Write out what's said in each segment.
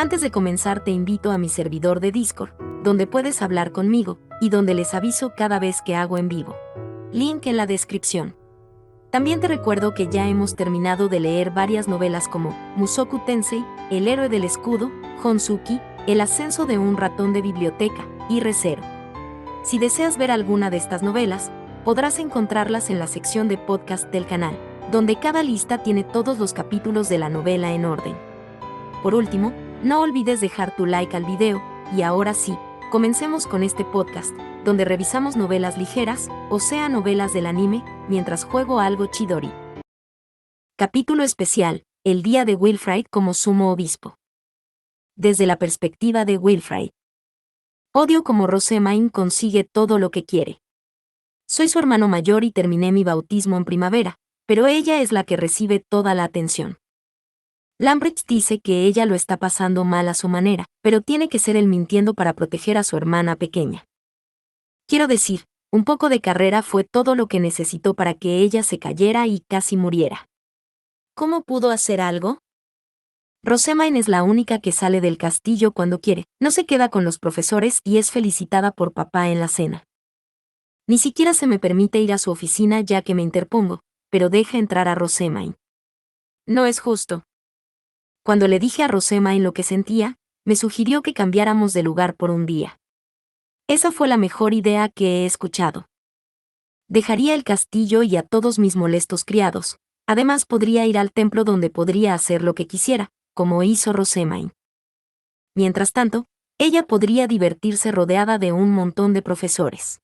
Antes de comenzar te invito a mi servidor de Discord, donde puedes hablar conmigo, y donde les aviso cada vez que hago en vivo. Link en la descripción. También te recuerdo que ya hemos terminado de leer varias novelas como Mushoku Tensei, El héroe del escudo, Honsuki, El ascenso de un ratón de biblioteca, y Re:Zero. Si deseas ver alguna de estas novelas, podrás encontrarlas en la sección de podcast del canal, donde cada lista tiene todos los capítulos de la novela en orden. Por último, no olvides dejar tu like al video, y ahora sí, comencemos con este podcast, donde revisamos novelas ligeras, o sea novelas del anime, mientras juego algo Chidori. Capítulo especial, el día de Wilfrid como sumo obispo. Desde la perspectiva de Wilfrid. Odio cómo Rosemaine consigue todo lo que quiere. Soy su hermano mayor y terminé mi bautismo en primavera, pero ella es la que recibe toda la atención. Lambrecht dice que ella lo está pasando mal a su manera, pero tiene que ser él mintiendo para proteger a su hermana pequeña. Quiero decir, un poco de carrera fue todo lo que necesitó para que ella se cayera y casi muriera. ¿Cómo pudo hacer algo? Rosemaine es la única que sale del castillo cuando quiere, no se queda con los profesores y es felicitada por papá en la cena. Ni siquiera se me permite ir a su oficina ya que me interpongo, pero deja entrar a Rosemaine. No es justo. Cuando le dije a Rosemaine lo que sentía, me sugirió que cambiáramos de lugar por un día. Esa fue la mejor idea que he escuchado. Dejaría el castillo y a todos mis molestos criados. Además podría ir al templo donde podría hacer lo que quisiera, como hizo Rosemaine. Mientras tanto, ella podría divertirse rodeada de un montón de profesores.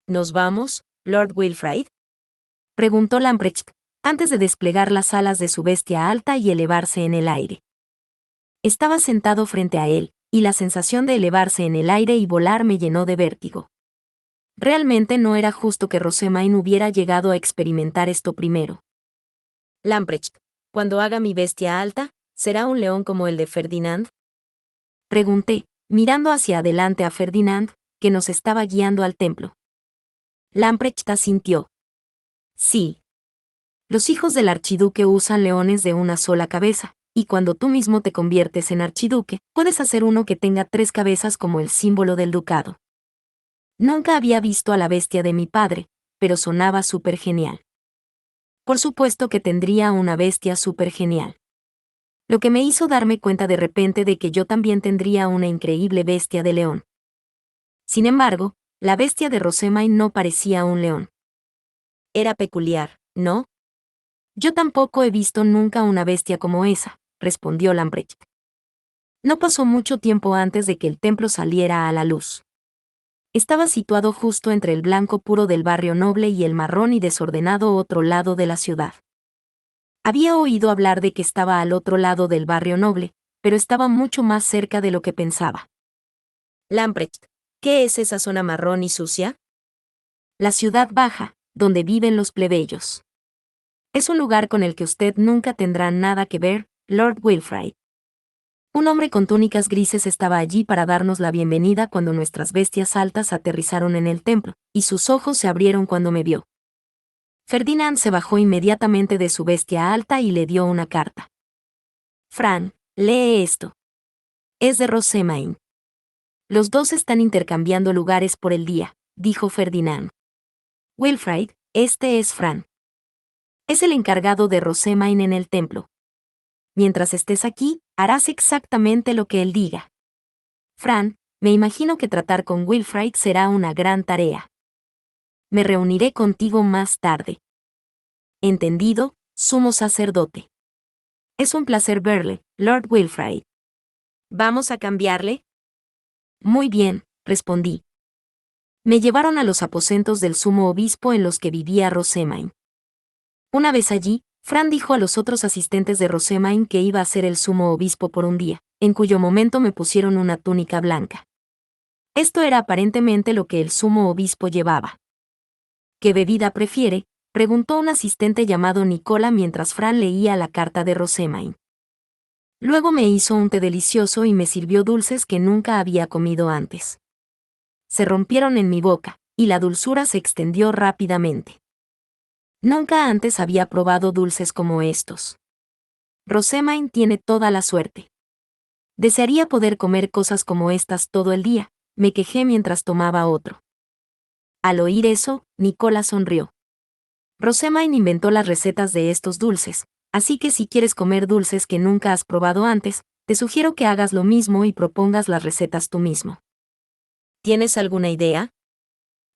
¿Nos vamos, Lord Wilfrid? Preguntó Lambrecht, antes de desplegar las alas de su bestia alta y elevarse en el aire. Estaba sentado frente a él, y la sensación de elevarse en el aire y volar me llenó de vértigo. Realmente no era justo que Rosemaine hubiera llegado a experimentar esto primero. Lambrecht, cuando haga mi bestia alta, ¿será un león como el de Ferdinand? Pregunté, mirando hacia adelante a Ferdinand, que nos estaba guiando al templo. Lambrecht asintió. Sí. Los hijos del archiduque usan leones de una sola cabeza, y cuando tú mismo te conviertes en archiduque, puedes hacer uno que tenga 3 cabezas como el símbolo del ducado. Nunca había visto a la bestia de mi padre, pero sonaba súper genial. Por supuesto que tendría una bestia súper genial. Lo que me hizo darme cuenta de repente de que yo también tendría una increíble bestia de león. Sin embargo, la bestia de Rosemaine no parecía un león. Era peculiar, ¿no? Yo tampoco he visto nunca una bestia como esa, respondió Lambrecht. No pasó mucho tiempo antes de que el templo saliera a la luz. Estaba situado justo entre el blanco puro del barrio noble y el marrón y desordenado otro lado de la ciudad. Había oído hablar de que estaba al otro lado del barrio noble, pero estaba mucho más cerca de lo que pensaba. Lambrecht, ¿qué es esa zona marrón y sucia? La ciudad baja, donde viven los plebeyos. Es un lugar con el que usted nunca tendrá nada que ver, Lord Wilfrid. Un hombre con túnicas grises estaba allí para darnos la bienvenida cuando nuestras bestias altas aterrizaron en el templo, y sus ojos se abrieron cuando me vio. Ferdinand se bajó inmediatamente de su bestia alta y le dio una carta. Fran, lee esto. Es de Rosemaine. Los dos están intercambiando lugares por el día, dijo Ferdinand. Wilfrid, este es Fran. Es el encargado de Rosemaine en el templo. Mientras estés aquí, harás exactamente lo que él diga. Fran, me imagino que tratar con Wilfrid será una gran tarea. Me reuniré contigo más tarde. Entendido, sumo sacerdote. Es un placer verle, Lord Wilfrid. ¿Vamos a cambiarle? Muy bien, respondí. Me llevaron a los aposentos del sumo obispo en los que vivía Rosemaine. Una vez allí, Fran dijo a los otros asistentes de Rosemaine que iba a ser el sumo obispo por un día, en cuyo momento me pusieron una túnica blanca. Esto era aparentemente lo que el sumo obispo llevaba. ¿Qué bebida prefiere?, preguntó un asistente llamado Nicola mientras Fran leía la carta de Rosemaine. Luego me hizo un té delicioso y me sirvió dulces que nunca había comido antes. Se rompieron en mi boca, y la dulzura se extendió rápidamente. Nunca antes había probado dulces como estos. Rosemaine tiene toda la suerte. Desearía poder comer cosas como estas todo el día, me quejé mientras tomaba otro. Al oír eso, Nicola sonrió. Rosamine inventó las recetas de estos dulces, así que si quieres comer dulces que nunca has probado antes, te sugiero que hagas lo mismo y propongas las recetas tú mismo. ¿Tienes alguna idea?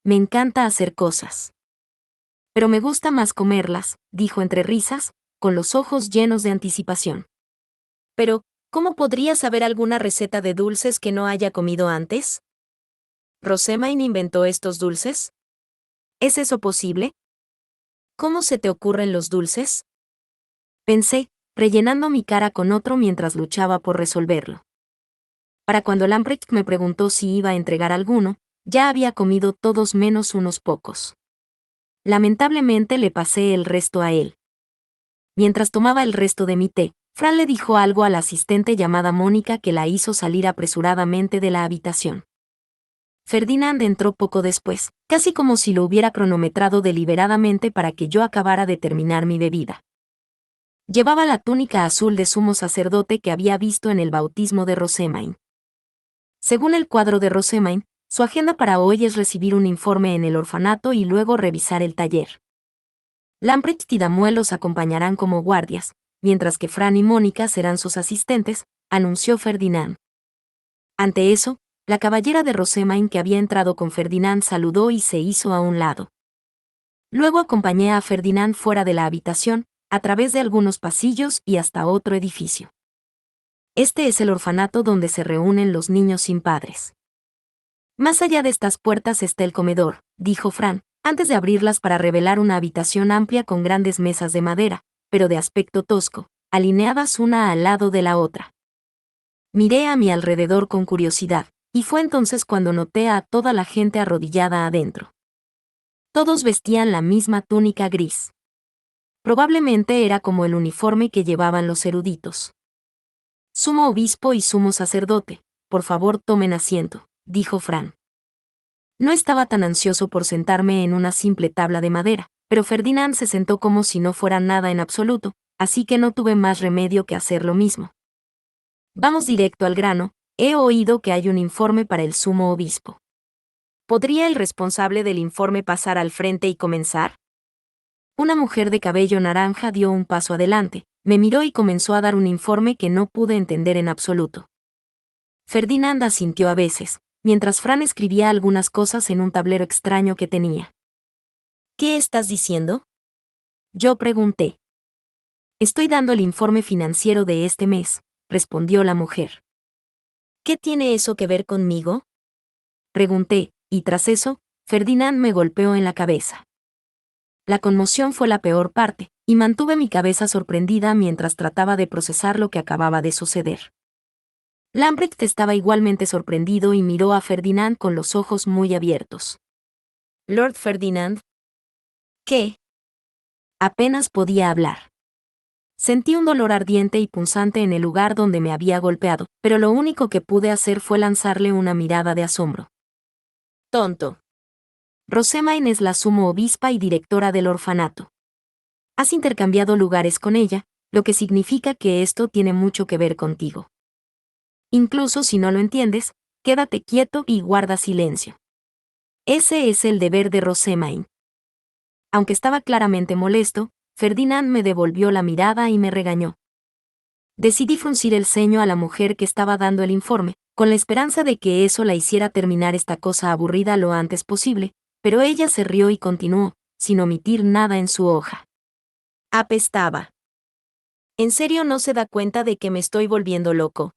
Me encanta hacer cosas. Pero me gusta más comerlas, dijo entre risas, con los ojos llenos de anticipación. Pero, ¿cómo podría saber alguna receta de dulces que no haya comido antes? ¿Rosamine inventó estos dulces? ¿Es eso posible? ¿Cómo se te ocurren los dulces? Pensé, rellenando mi cara con otro mientras luchaba por resolverlo. Para cuando Lamprecht me preguntó si iba a entregar alguno, ya había comido todos menos unos pocos. Lamentablemente le pasé el resto a él. Mientras tomaba el resto de mi té, Fran le dijo algo a la asistente llamada Mónica que la hizo salir apresuradamente de la habitación. Ferdinand entró poco después, casi como si lo hubiera cronometrado deliberadamente para que yo acabara de terminar mi bebida. Llevaba la túnica azul de sumo sacerdote que había visto en el bautismo de Rosamine. Según el cuadro de Rosamine, su agenda para hoy es recibir un informe en el orfanato y luego revisar el taller. Lamprecht y Damuel los acompañarán como guardias, mientras que Fran y Mónica serán sus asistentes, anunció Ferdinand. Ante eso, la caballera de Rosamine que había entrado con Ferdinand saludó y se hizo a un lado. Luego acompañé a Ferdinand fuera de la habitación, a través de algunos pasillos y hasta otro edificio. Este es el orfanato donde se reúnen los niños sin padres. Más allá de estas puertas está el comedor, dijo Fran, antes de abrirlas para revelar una habitación amplia con grandes mesas de madera, pero de aspecto tosco, alineadas una al lado de la otra. Miré a mi alrededor con curiosidad, y fue entonces cuando noté a toda la gente arrodillada adentro. Todos vestían la misma túnica gris. Probablemente era como el uniforme que llevaban los eruditos. Sumo obispo y sumo sacerdote, por favor tomen asiento, dijo Fran. No estaba tan ansioso por sentarme en una simple tabla de madera, pero Ferdinand se sentó como si no fuera nada en absoluto, así que no tuve más remedio que hacer lo mismo. Vamos directo al grano, he oído que hay un informe para el sumo obispo. ¿Podría el responsable del informe pasar al frente y comenzar? Una mujer de cabello naranja dio un paso adelante, me miró y comenzó a dar un informe que no pude entender en absoluto. Ferdinand asintió a veces, mientras Fran escribía algunas cosas en un tablero extraño que tenía. ¿Qué estás diciendo? Yo pregunté. Estoy dando el informe financiero de este mes, respondió la mujer. ¿Qué tiene eso que ver conmigo? Pregunté, y tras eso, Ferdinand me golpeó en la cabeza. La conmoción fue la peor parte, y mantuve mi cabeza sorprendida mientras trataba de procesar lo que acababa de suceder. Lamprecht estaba igualmente sorprendido y miró a Ferdinand con los ojos muy abiertos. Lord Ferdinand. ¿Qué? Apenas podía hablar. Sentí un dolor ardiente y punzante en el lugar donde me había golpeado, pero lo único que pude hacer fue lanzarle una mirada de asombro. Tonto. Rosamine es la sumo obispa y directora del orfanato. Has intercambiado lugares con ella, lo que significa que esto tiene mucho que ver contigo. Incluso si no lo entiendes, quédate quieto y guarda silencio. Ese es el deber de Rosamine. Aunque estaba claramente molesto, Ferdinand me devolvió la mirada y me regañó. Decidí fruncir el ceño a la mujer que estaba dando el informe, con la esperanza de que eso la hiciera terminar esta cosa aburrida lo antes posible, pero ella se rió y continuó, sin omitir nada en su hoja. Apestaba. ¿En serio no se da cuenta de que me estoy volviendo loco?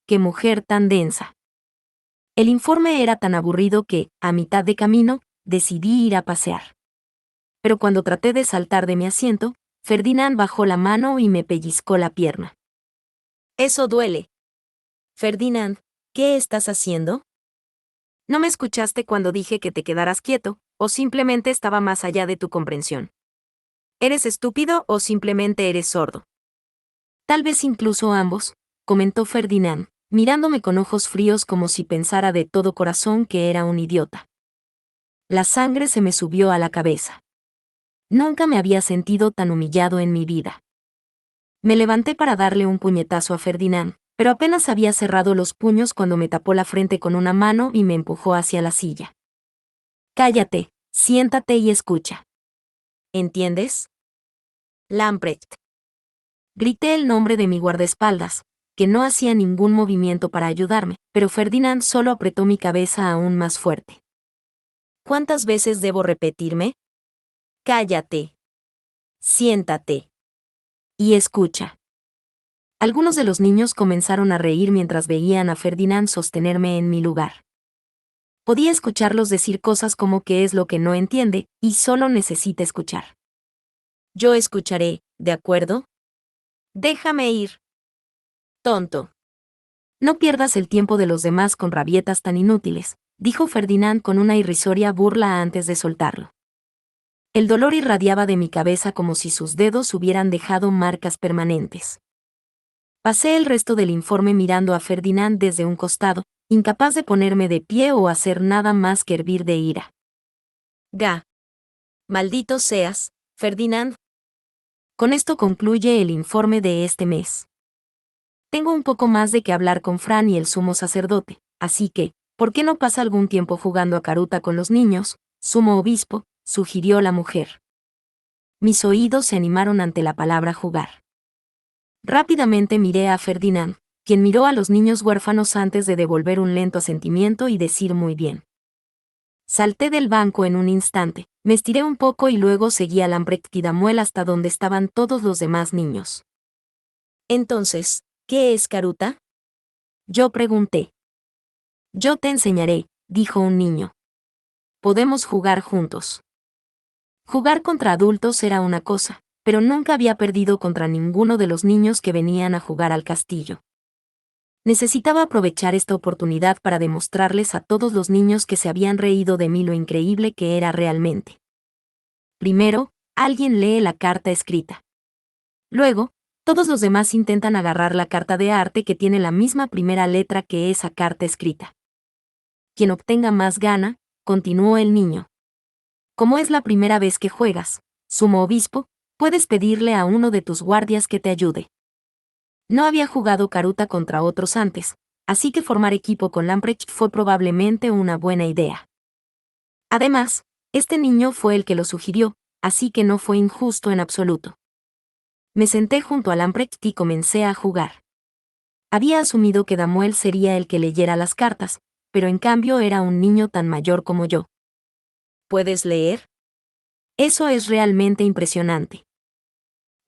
¡Qué mujer tan densa! El informe era tan aburrido que, a mitad de camino, decidí ir a pasear. Pero cuando traté de saltar de mi asiento, Ferdinand bajó la mano y me pellizcó la pierna. Eso duele. Ferdinand, ¿qué estás haciendo? No me escuchaste cuando dije que te quedaras quieto, o simplemente estaba más allá de tu comprensión. ¿Eres estúpido o simplemente eres sordo? Tal vez incluso ambos, comentó Ferdinand, mirándome con ojos fríos como si pensara de todo corazón que era un idiota. La sangre se me subió a la cabeza. Nunca me había sentido tan humillado en mi vida. Me levanté para darle un puñetazo a Ferdinand, pero apenas había cerrado los puños cuando me tapó la frente con una mano y me empujó hacia la silla. Cállate, siéntate y escucha. ¿Entiendes? Lamprecht. Grité el nombre de mi guardaespaldas, que no hacía ningún movimiento para ayudarme, pero Ferdinand solo apretó mi cabeza aún más fuerte. ¿Cuántas veces debo repetirme? Cállate. Siéntate. Y escucha. Algunos de los niños comenzaron a reír mientras veían a Ferdinand sostenerme en mi lugar. Podía escucharlos decir cosas como qué es lo que no entiende, y solo necesita escuchar. Yo escucharé, ¿de acuerdo? Déjame ir. Tonto. No pierdas el tiempo de los demás con rabietas tan inútiles, dijo Ferdinand con una irrisoria burla antes de soltarlo. El dolor irradiaba de mi cabeza como si sus dedos hubieran dejado marcas permanentes. Pasé el resto del informe mirando a Ferdinand desde un costado, incapaz de ponerme de pie o hacer nada más que hervir de ira. Maldito seas, Ferdinand. Con esto concluye el informe de este mes. Tengo un poco más de qué hablar con Fran y el sumo sacerdote, así que, ¿por qué no pasa algún tiempo jugando a caruta con los niños, sumo obispo?, sugirió la mujer. Mis oídos se animaron ante la palabra jugar. Rápidamente miré a Ferdinand, quien miró a los niños huérfanos antes de devolver un lento asentimiento y decir muy bien. Salté del banco en un instante, me estiré un poco y luego seguí a Lamprecht y Damuel hasta donde estaban todos los demás niños. Entonces, ¿qué es caruta? Yo pregunté. Yo te enseñaré, dijo un niño. Podemos jugar juntos. Jugar contra adultos era una cosa, pero nunca había perdido contra ninguno de los niños que venían a jugar al castillo. Necesitaba aprovechar esta oportunidad para demostrarles a todos los niños que se habían reído de mí lo increíble que era realmente. Primero, alguien lee la carta escrita. Luego, todos los demás intentan agarrar la carta de arte que tiene la misma primera letra que esa carta escrita. Quien obtenga más gana, continuó el niño. Como es la primera vez que juegas, sumo obispo, puedes pedirle a uno de tus guardias que te ayude. No había jugado caruta contra otros antes, así que formar equipo con Lamprecht fue probablemente una buena idea. Además, este niño fue el que lo sugirió, así que no fue injusto en absoluto. Me senté junto a Lamprecht y comencé a jugar. Había asumido que Damuel sería el que leyera las cartas, pero en cambio era un niño tan mayor como yo. ¿Puedes leer? Eso es realmente impresionante.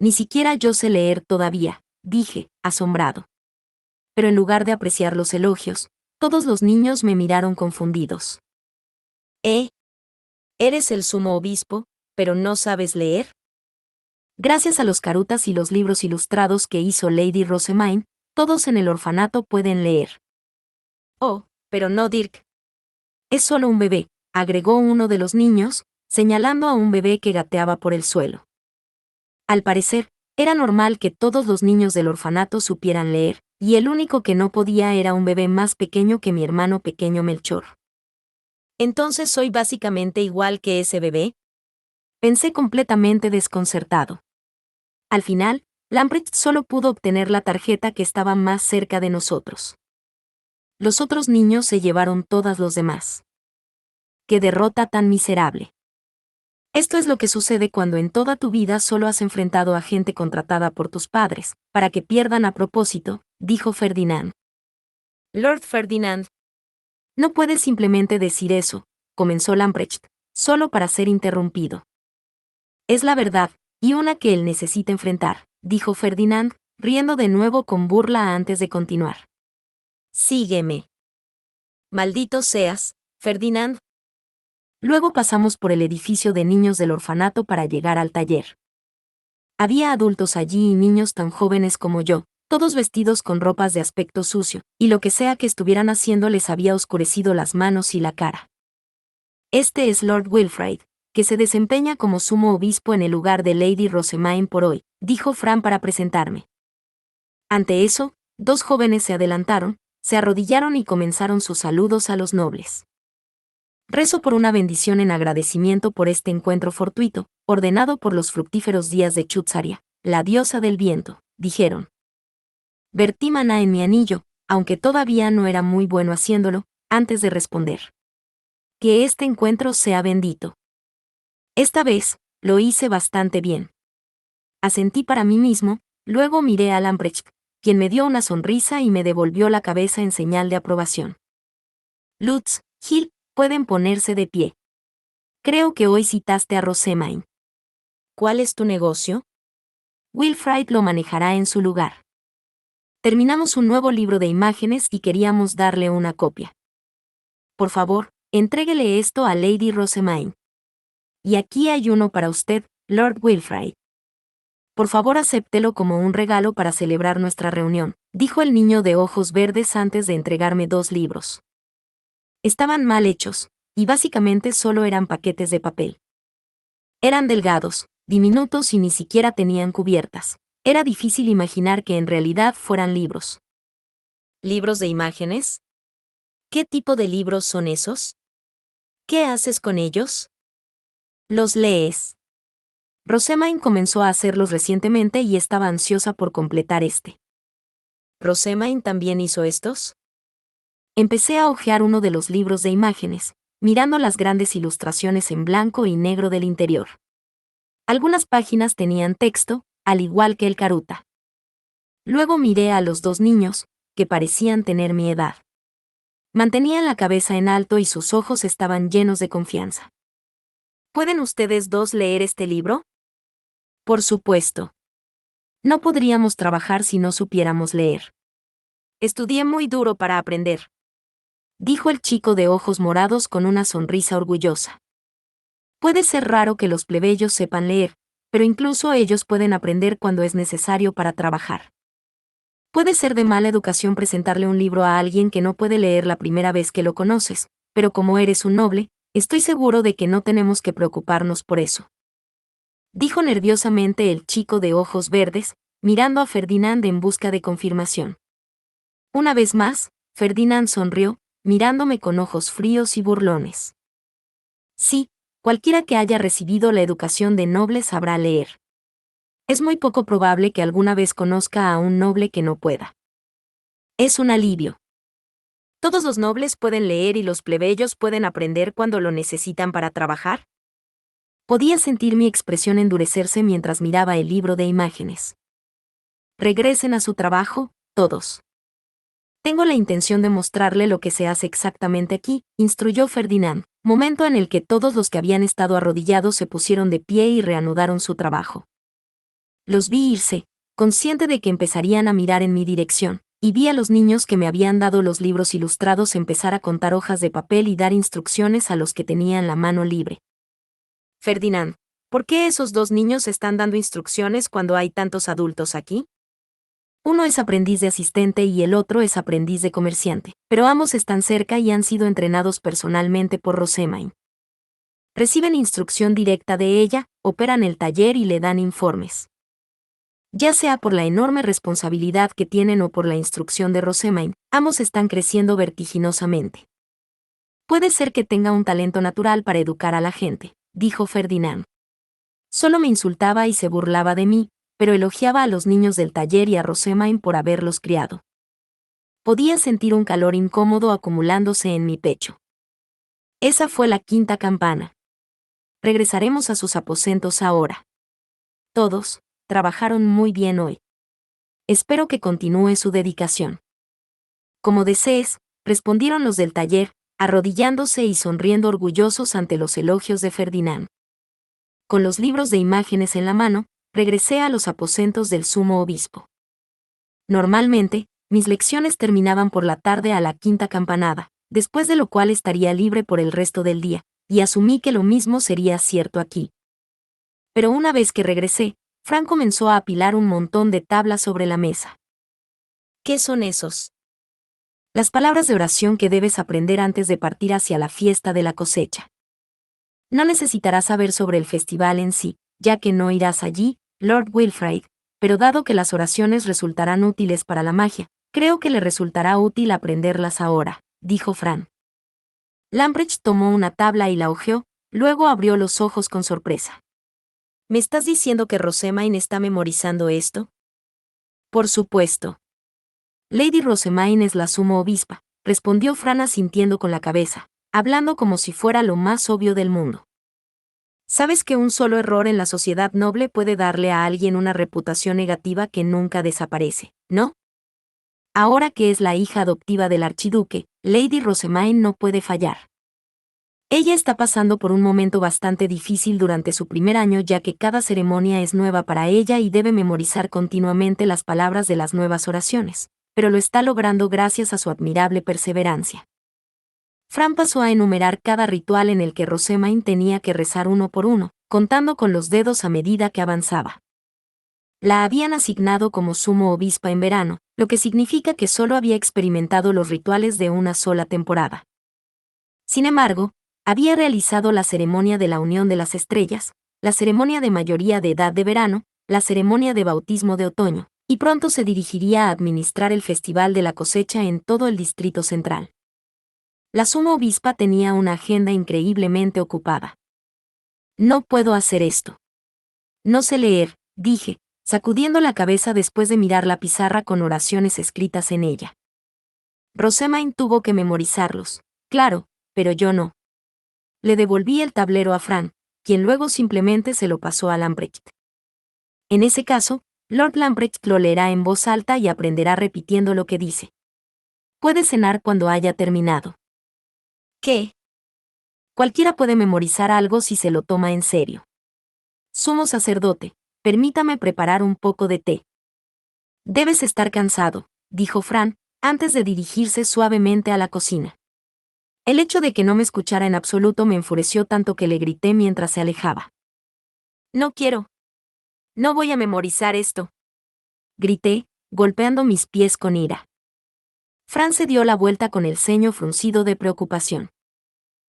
Ni siquiera yo sé leer todavía, dije, asombrado. Pero en lugar de apreciar los elogios, todos los niños me miraron confundidos. ¿Eres el sumo obispo, pero no sabes leer? Gracias a los carutas y los libros ilustrados que hizo Lady Rosamine, todos en el orfanato pueden leer. Oh, pero no Dirk. Es solo un bebé, agregó uno de los niños, señalando a un bebé que gateaba por el suelo. Al parecer, era normal que todos los niños del orfanato supieran leer, y el único que no podía era un bebé más pequeño que mi hermano pequeño Melchor. ¿Entonces soy básicamente igual que ese bebé? Pensé completamente desconcertado. Al final, Lamprecht solo pudo obtener la tarjeta que estaba más cerca de nosotros. Los otros niños se llevaron todas los demás. ¡Qué derrota tan miserable! Esto es lo que sucede cuando en toda tu vida solo has enfrentado a gente contratada por tus padres, para que pierdan a propósito, dijo Ferdinand. Lord Ferdinand. No puedes simplemente decir eso, comenzó Lamprecht, solo para ser interrumpido. Es la verdad, y una que él necesita enfrentar, dijo Ferdinand, riendo de nuevo con burla antes de continuar. Sígueme. Maldito seas, Ferdinand. Luego pasamos por el edificio de niños del orfanato para llegar al taller. Había adultos allí y niños tan jóvenes como yo, todos vestidos con ropas de aspecto sucio, y lo que sea que estuvieran haciendo les había oscurecido las manos y la cara. Este es Lord Wilfrid, que se desempeña como sumo obispo en el lugar de Lady Rosamine por hoy, dijo Fran para presentarme. Ante eso, dos jóvenes se adelantaron, se arrodillaron y comenzaron sus saludos a los nobles. Rezo por una bendición en agradecimiento por este encuentro fortuito, ordenado por los fructíferos días de Chutzaria, la diosa del viento, dijeron. Vertí maná en mi anillo, aunque todavía no era muy bueno haciéndolo, antes de responder. Que este encuentro sea bendito. Esta vez, lo hice bastante bien. Asentí para mí mismo, luego miré a Lamprecht, quien me dio una sonrisa y me devolvió la cabeza en señal de aprobación. Lutz, Hill, pueden ponerse de pie. Creo que hoy citaste a Rosamine. ¿Cuál es tu negocio? Wilfrid lo manejará en su lugar. Terminamos un nuevo libro de imágenes y queríamos darle una copia. Por favor, entréguele esto a Lady Rosamine. Y aquí hay uno para usted, Lord Wilfrid. Por favor, acéptelo como un regalo para celebrar nuestra reunión, dijo el niño de ojos verdes antes de entregarme 2 libros. Estaban mal hechos, y básicamente solo eran paquetes de papel. Eran delgados, diminutos y ni siquiera tenían cubiertas. Era difícil imaginar que en realidad fueran libros. ¿Libros de imágenes? ¿Qué tipo de libros son esos? ¿Qué haces con ellos? Los lees. Rosamine comenzó a hacerlos recientemente y estaba ansiosa por completar este. ¿Rosamine también hizo estos? Empecé a hojear uno de los libros de imágenes, mirando las grandes ilustraciones en blanco y negro del interior. Algunas páginas tenían texto, al igual que el caruta. Luego miré a los 2 niños, que parecían tener mi edad. Mantenían la cabeza en alto y sus ojos estaban llenos de confianza. ¿Pueden ustedes 2 leer este libro? Por supuesto. No podríamos trabajar si no supiéramos leer. Estudié muy duro para aprender, dijo el chico de ojos morados con una sonrisa orgullosa. Puede ser raro que los plebeyos sepan leer, pero incluso ellos pueden aprender cuando es necesario para trabajar. Puede ser de mala educación presentarle un libro a alguien que no puede leer la primera vez que lo conoces, pero como eres un noble, estoy seguro de que no tenemos que preocuparnos por eso. Dijo nerviosamente el chico de ojos verdes, mirando a Ferdinand en busca de confirmación. Una vez más, Ferdinand sonrió, mirándome con ojos fríos y burlones. Sí, cualquiera que haya recibido la educación de noble sabrá leer. Es muy poco probable que alguna vez conozca a un noble que no pueda. Es un alivio. ¿Todos los nobles pueden leer y los plebeyos pueden aprender cuando lo necesitan para trabajar? Podía sentir mi expresión endurecerse mientras miraba el libro de imágenes. Regresen a su trabajo, todos. Tengo la intención de mostrarle lo que se hace exactamente aquí, instruyó Ferdinand, momento en el que todos los que habían estado arrodillados se pusieron de pie y reanudaron su trabajo. Los vi irse, consciente de que empezarían a mirar en mi dirección, y vi a los niños que me habían dado los libros ilustrados empezar a contar hojas de papel y dar instrucciones a los que tenían la mano libre. Ferdinand, ¿por qué esos 2 niños están dando instrucciones cuando hay tantos adultos aquí? Uno es aprendiz de asistente y el otro es aprendiz de comerciante, pero ambos están cerca y han sido entrenados personalmente por Rosamine. Reciben instrucción directa de ella, operan el taller y le dan informes. Ya sea por la enorme responsabilidad que tienen o por la instrucción de Rosamine, ambos están creciendo vertiginosamente. Puede ser que tenga un talento natural para educar a la gente, dijo Ferdinand. Solo me insultaba y se burlaba de mí, pero elogiaba a los niños del taller y a Rosamine por haberlos criado. Podía sentir un calor incómodo acumulándose en mi pecho. Esa fue la 5ª campana. Regresaremos a sus aposentos ahora. Todos trabajaron muy bien hoy. Espero que continúe su dedicación. Como desees, respondieron los del taller, arrodillándose y sonriendo orgullosos ante los elogios de Ferdinand. Con los libros de imágenes en la mano, regresé a los aposentos del sumo obispo. Normalmente, mis lecciones terminaban por la tarde a la 5ª campanada, después de lo cual estaría libre por el resto del día, y asumí que lo mismo sería cierto aquí. Pero una vez que regresé, Frank comenzó a apilar un montón de tablas sobre la mesa. ¿Qué son esos? Las palabras de oración que debes aprender antes de partir hacia la fiesta de la cosecha. No necesitarás saber sobre el festival en sí, ya que no irás allí, Lord Wilfrid, pero dado que las oraciones resultarán útiles para la magia, creo que le resultará útil aprenderlas ahora, dijo Fran. Lamprecht tomó una tabla y la hojeó, luego abrió los ojos con sorpresa. ¿Me estás diciendo que Rosamine está memorizando esto? Por supuesto. Lady Rosemaine es la sumo obispa, respondió Fran asintiendo con la cabeza, hablando como si fuera lo más obvio del mundo. Sabes que un solo error en la sociedad noble puede darle a alguien una reputación negativa que nunca desaparece, ¿no? Ahora que es la hija adoptiva del archiduque, Lady Rosemaine no puede fallar. Ella está pasando por un momento bastante difícil durante su primer año, ya que cada ceremonia es nueva para ella y debe memorizar continuamente las palabras de las nuevas oraciones, pero lo está logrando gracias a su admirable perseverancia. Fran pasó a enumerar cada ritual en el que Rosemaine tenía que rezar uno por uno, contando con los dedos a medida que avanzaba. La habían asignado como sumo obispa en verano, lo que significa que solo había experimentado los rituales de una sola temporada. Sin embargo, había realizado la ceremonia de la Unión de las Estrellas, la ceremonia de mayoría de edad de verano, la ceremonia de bautismo de otoño, y pronto se dirigiría a administrar el Festival de la Cosecha en todo el Distrito Central. La sumo obispa tenía una agenda increíblemente ocupada. No puedo hacer esto. No sé leer, dije, sacudiendo la cabeza después de mirar la pizarra con oraciones escritas en ella. Rosemaine tuvo que memorizarlos, claro, pero yo no. Le devolví el tablero a Fran, quien luego simplemente se lo pasó a Lamprecht. En ese caso, Lord Lamprecht lo leerá en voz alta y aprenderá repitiendo lo que dice. Puede cenar cuando haya terminado. ¿Qué? Cualquiera puede memorizar algo si se lo toma en serio. Sumo sacerdote, permítame preparar un poco de té. Debes estar cansado, dijo Fran, antes de dirigirse suavemente a la cocina. El hecho de que no me escuchara en absoluto me enfureció tanto que le grité mientras se alejaba. No quiero. No voy a memorizar esto. Grité, golpeando mis pies con ira. Fran se dio la vuelta con el ceño fruncido de preocupación.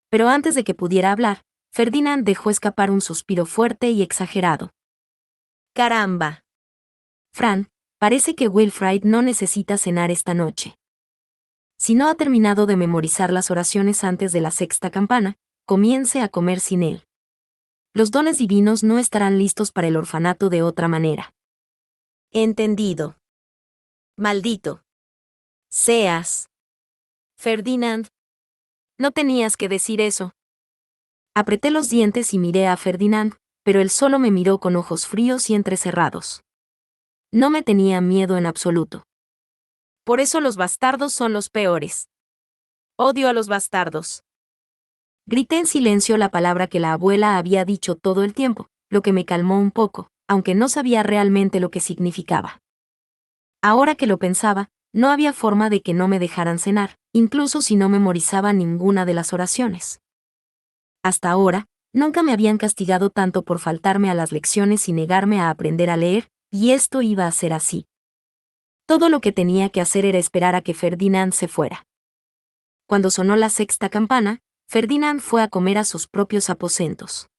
Pero antes de que pudiera hablar, Ferdinand dejó escapar un suspiro fuerte y exagerado. ¡Caramba! Fran, parece que Wilfrid no necesita cenar esta noche. Si no ha terminado de memorizar las oraciones antes de la sexta campana, comience a comer sin él. Los dones divinos no estarán listos para el orfanato de otra manera. Entendido. Maldito seas. Ferdinand. No tenías que decir eso. Apreté los dientes y miré a Ferdinand, pero él solo me miró con ojos fríos y entrecerrados. No me tenía miedo en absoluto. Por eso los bastardos son los peores. Odio a los bastardos. Grité en silencio la palabra que la abuela había dicho todo el tiempo, lo que me calmó un poco, aunque no sabía realmente lo que significaba. Ahora que lo pensaba, no había forma de que no me dejaran cenar, incluso si no memorizaba ninguna de las oraciones. Hasta ahora, nunca me habían castigado tanto por faltarme a las lecciones y negarme a aprender a leer, y esto iba a ser así. Todo lo que tenía que hacer era esperar a que Ferdinand se fuera. Cuando sonó la sexta campana, Ferdinand fue a comer a sus propios aposentos.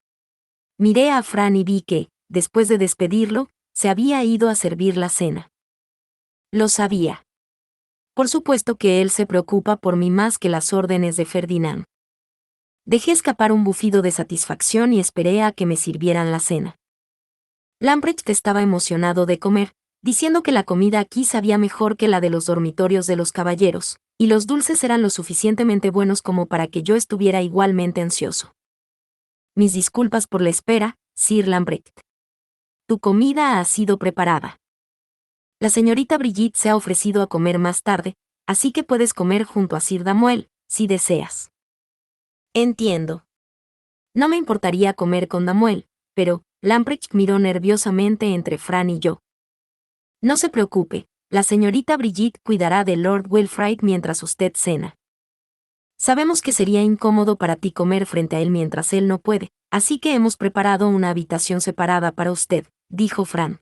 Miré a Fran y vi que, después de despedirlo, se había ido a servir la cena. Lo sabía. Por supuesto que él se preocupa por mí más que las órdenes de Ferdinand. Dejé escapar un bufido de satisfacción y esperé a que me sirvieran la cena. Lamprecht estaba emocionado de comer, diciendo que la comida aquí sabía mejor que la de los dormitorios de los caballeros, y los dulces eran lo suficientemente buenos como para que yo estuviera igualmente ansioso. Mis disculpas por la espera, Sir Lamprecht. Tu comida ha sido preparada. La señorita Brigitte se ha ofrecido a comer más tarde, así que puedes comer junto a Sir Damuel, si deseas. Entiendo. No me importaría comer con Damuel, pero Lamprecht miró nerviosamente entre Fran y yo. No se preocupe, la señorita Brigitte cuidará de Lord Wilfrid mientras usted cena. Sabemos que sería incómodo para ti comer frente a él mientras él no puede, así que hemos preparado una habitación separada para usted, dijo Fran.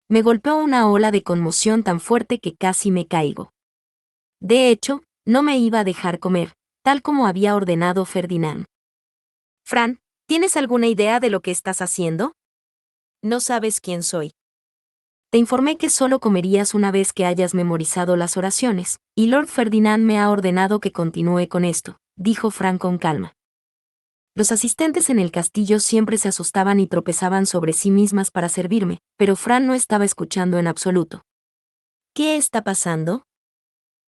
Me golpeó una ola de conmoción tan fuerte que casi me caigo. De hecho, no me iba a dejar comer, tal como había ordenado Ferdinand. Fran, ¿tienes alguna idea de lo que estás haciendo? No sabes quién soy. Te informé que solo comerías una vez que hayas memorizado las oraciones, y Lord Ferdinand me ha ordenado que continúe con esto, dijo Fran con calma. Los asistentes en el castillo siempre se asustaban y tropezaban sobre sí mismas para servirme, pero Fran no estaba escuchando en absoluto. ¿Qué está pasando?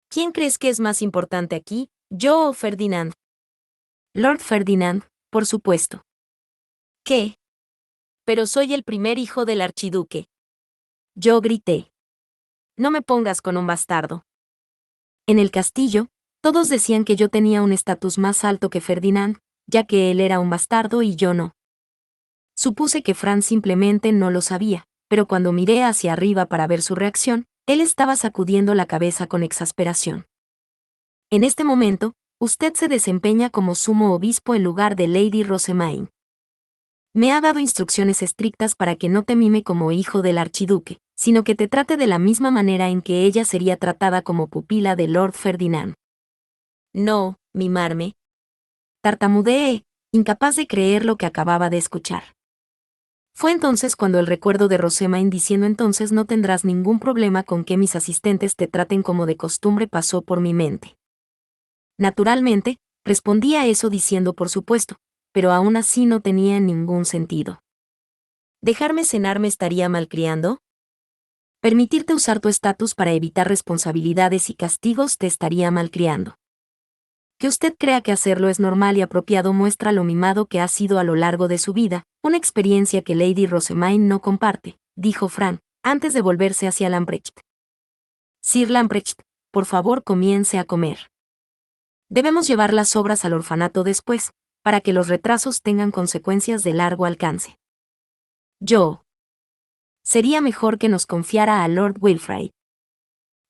¿Quién crees que es más importante aquí, yo o Ferdinand? Lord Ferdinand, por supuesto. ¿Qué? Pero soy el primer hijo del archiduque. Yo grité. No me pongas con un bastardo. En el castillo, todos decían que yo tenía un estatus más alto que Ferdinand, ya que él era un bastardo y yo no. Supuse que Fran simplemente no lo sabía, pero cuando miré hacia arriba para ver su reacción, él estaba sacudiendo la cabeza con exasperación. En este momento, usted se desempeña como sumo obispo en lugar de Lady Rosemaine. Me ha dado instrucciones estrictas para que no te mime como hijo del archiduque, sino que te trate de la misma manera en que ella sería tratada como pupila de Lord Ferdinand. No, mimarme. Tartamudeé, incapaz de creer lo que acababa de escuchar. Fue entonces cuando el recuerdo de Rosemaine diciendo entonces no tendrás ningún problema con que mis asistentes te traten como de costumbre pasó por mi mente. Naturalmente, respondí a eso diciendo por supuesto, pero aún así no tenía ningún sentido. ¿Dejarme cenar me estaría malcriando? Permitirte usar tu estatus para evitar responsabilidades y castigos te estaría malcriando. Que usted crea que hacerlo es normal y apropiado muestra lo mimado que ha sido a lo largo de su vida, una experiencia que Lady Rosemaine no comparte, dijo Fran, antes de volverse hacia Lamprecht. Sir Lamprecht, por favor comience a comer. Debemos llevar las obras al orfanato después, para que los retrasos tengan consecuencias de largo alcance. Yo. Sería mejor que nos confiara a Lord Wilfrid.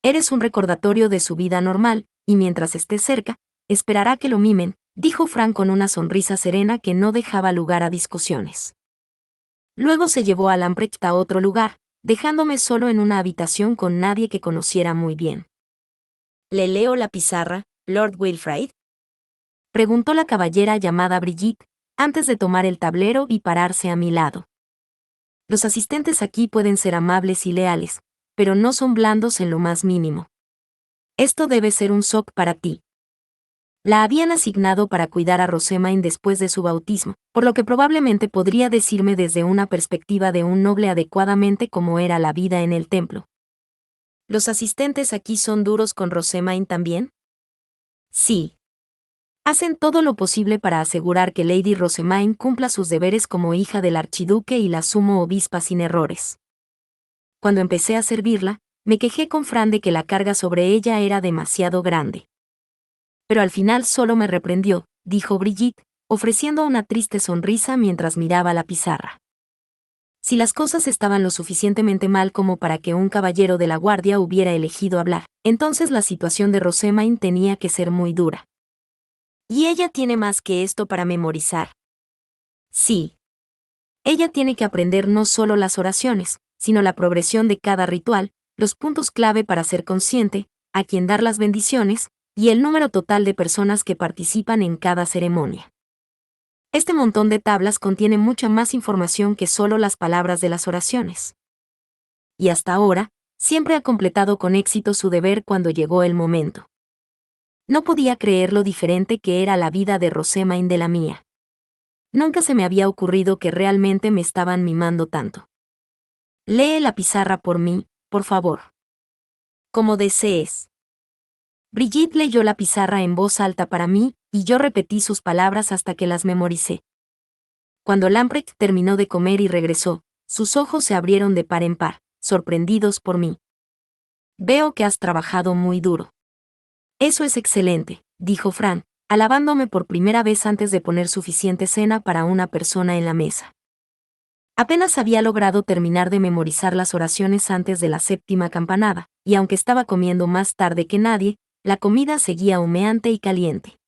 Eres un recordatorio de su vida normal, y mientras esté cerca, esperará que lo mimen, dijo Fran con una sonrisa serena que no dejaba lugar a discusiones. Luego se llevó a Lamprecht a otro lugar, dejándome solo en una habitación con nadie que conociera muy bien. ¿Le leo la pizarra, Lord Wilfrid? Preguntó la caballera llamada Brigitte, antes de tomar el tablero y pararse a mi lado. Los asistentes aquí pueden ser amables y leales, pero no son blandos en lo más mínimo. Esto debe ser un shock para ti. La habían asignado para cuidar a Rosemaine después de su bautismo, por lo que probablemente podría decirme desde una perspectiva de un noble adecuadamente cómo era la vida en el templo. ¿Los asistentes aquí son duros con Rosemaine también? Sí. Hacen todo lo posible para asegurar que Lady Rosemaine cumpla sus deberes como hija del archiduque y la sumo obispa sin errores. Cuando empecé a servirla, me quejé con Fran de que la carga sobre ella era demasiado grande. Pero al final solo me reprendió, dijo Brigitte, ofreciendo una triste sonrisa mientras miraba la pizarra. Si las cosas estaban lo suficientemente mal como para que un caballero de la guardia hubiera elegido hablar, entonces la situación de Rosemaine tenía que ser muy dura. ¿Y ella tiene más que esto para memorizar? Sí. Ella tiene que aprender no solo las oraciones, sino la progresión de cada ritual, los puntos clave para ser consciente, a quien dar las bendiciones, y el número total de personas que participan en cada ceremonia. Este montón de tablas contiene mucha más información que solo las palabras de las oraciones. Y hasta ahora, siempre ha completado con éxito su deber cuando llegó el momento. No podía creer lo diferente que era la vida de Rosemaine de la mía. Nunca se me había ocurrido que realmente me estaban mimando tanto. Lee la pizarra por mí, por favor. Como desees. Brigitte leyó la pizarra en voz alta para mí, y yo repetí sus palabras hasta que las memoricé. Cuando Lamprecht terminó de comer y regresó, sus ojos se abrieron de par en par, sorprendidos por mí. Veo que has trabajado muy duro. Eso es excelente, dijo Fran, alabándome por primera vez antes de poner suficiente cena para una persona en la mesa. Apenas había logrado terminar de memorizar las oraciones antes de la séptima campanada, y aunque estaba comiendo más tarde que nadie, la comida seguía humeante y caliente.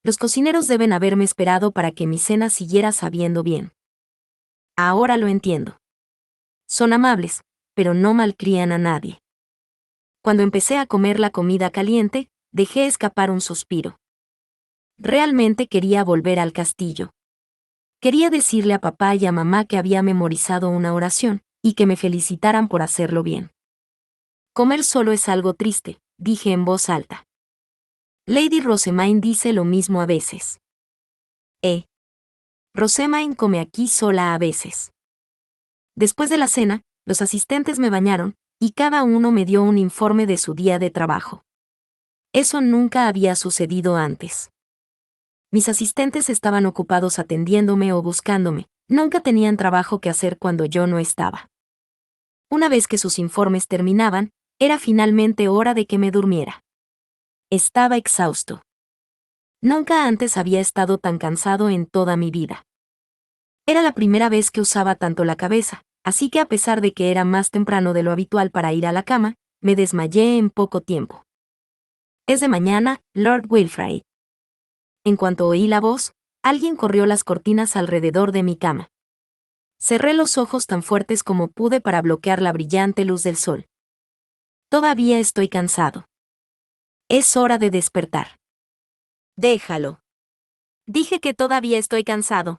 Los cocineros deben haberme esperado para que mi cena siguiera sabiendo bien. Ahora lo entiendo. Son amables, pero no malcrían a nadie. Cuando empecé a comer la comida caliente, dejé escapar un suspiro. Realmente quería volver al castillo. Quería decirle a papá y a mamá que había memorizado una oración, y que me felicitaran por hacerlo bien. Comer solo es algo triste, dije en voz alta. Lady Rosemaine dice lo mismo a veces. Rosemaine come aquí sola a veces. Después de la cena, los asistentes me bañaron, y cada uno me dio un informe de su día de trabajo. Eso nunca había sucedido antes. Mis asistentes estaban ocupados atendiéndome o buscándome, nunca tenían trabajo que hacer cuando yo no estaba. Una vez que sus informes terminaban, era finalmente hora de que me durmiera. Estaba exhausto. Nunca antes había estado tan cansado en toda mi vida. Era la primera vez que usaba tanto la cabeza, así que a pesar de que era más temprano de lo habitual para ir a la cama, me desmayé en poco tiempo. Es de mañana, Lord Wilfrid. En cuanto oí la voz, alguien corrió las cortinas alrededor de mi cama. Cerré los ojos tan fuertes como pude para bloquear la brillante luz del sol. Todavía estoy cansado. Es hora de despertar. Déjalo. Dije que todavía estoy cansado.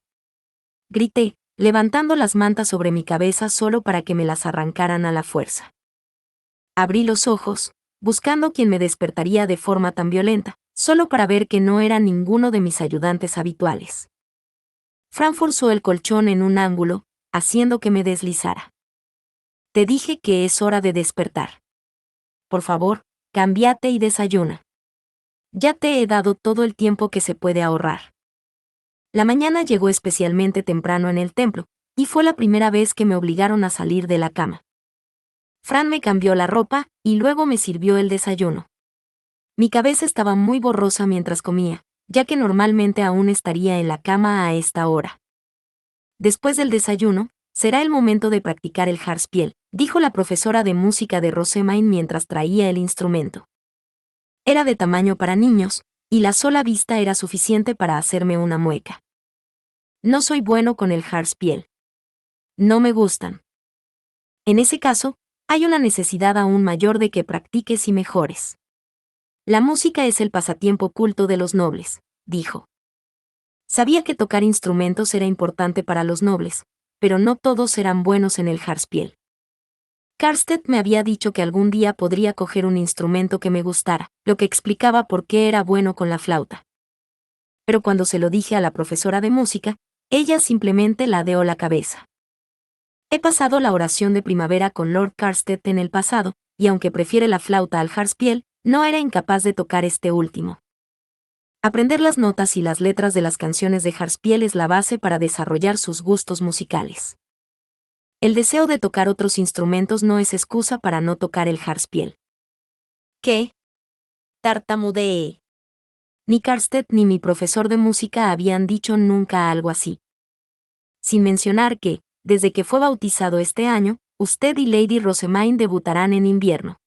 Grité, levantando las mantas sobre mi cabeza solo para que me las arrancaran a la fuerza. Abrí los ojos, buscando quien me despertaría de forma tan violenta, solo para ver que no era ninguno de mis ayudantes habituales. Fran forzó el colchón en un ángulo, haciendo que me deslizara. Te dije que es hora de despertar. Por favor, cámbiate y desayuna. Ya te he dado todo el tiempo que se puede ahorrar. La mañana llegó especialmente temprano en el templo, y fue la primera vez que me obligaron a salir de la cama. Fran me cambió la ropa, y luego me sirvió el desayuno. Mi cabeza estaba muy borrosa mientras comía, ya que normalmente aún estaría en la cama a esta hora. Después del desayuno, será el momento de practicar el Harpsichord, dijo la profesora de música de Rosamine mientras traía el instrumento. Era de tamaño para niños, y la sola vista era suficiente para hacerme una mueca. No soy bueno con el Harpsichord. No me gustan. En ese caso, hay una necesidad aún mayor de que practiques y mejores. La música es el pasatiempo oculto de los nobles, dijo. Sabía que tocar instrumentos era importante para los nobles, pero no todos eran buenos en el Harpsichord. Karstedt me había dicho que algún día podría coger un instrumento que me gustara, lo que explicaba por qué era bueno con la flauta. Pero cuando se lo dije a la profesora de música, ella simplemente ladeó la cabeza. He pasado la oración de primavera con Lord Karstedt en el pasado, y aunque prefiere la flauta al Harpsichord, no era incapaz de tocar este último. Aprender las notas y las letras de las canciones de Harpsichord es la base para desarrollar sus gustos musicales. El deseo de tocar otros instrumentos no es excusa para no tocar el Harpsichord. ¿Qué? Tartamudeé. Ni Karstedt ni mi profesor de música habían dicho nunca algo así. Sin mencionar que, desde que fue bautizado este año, usted y Lady Rosamine debutarán en invierno.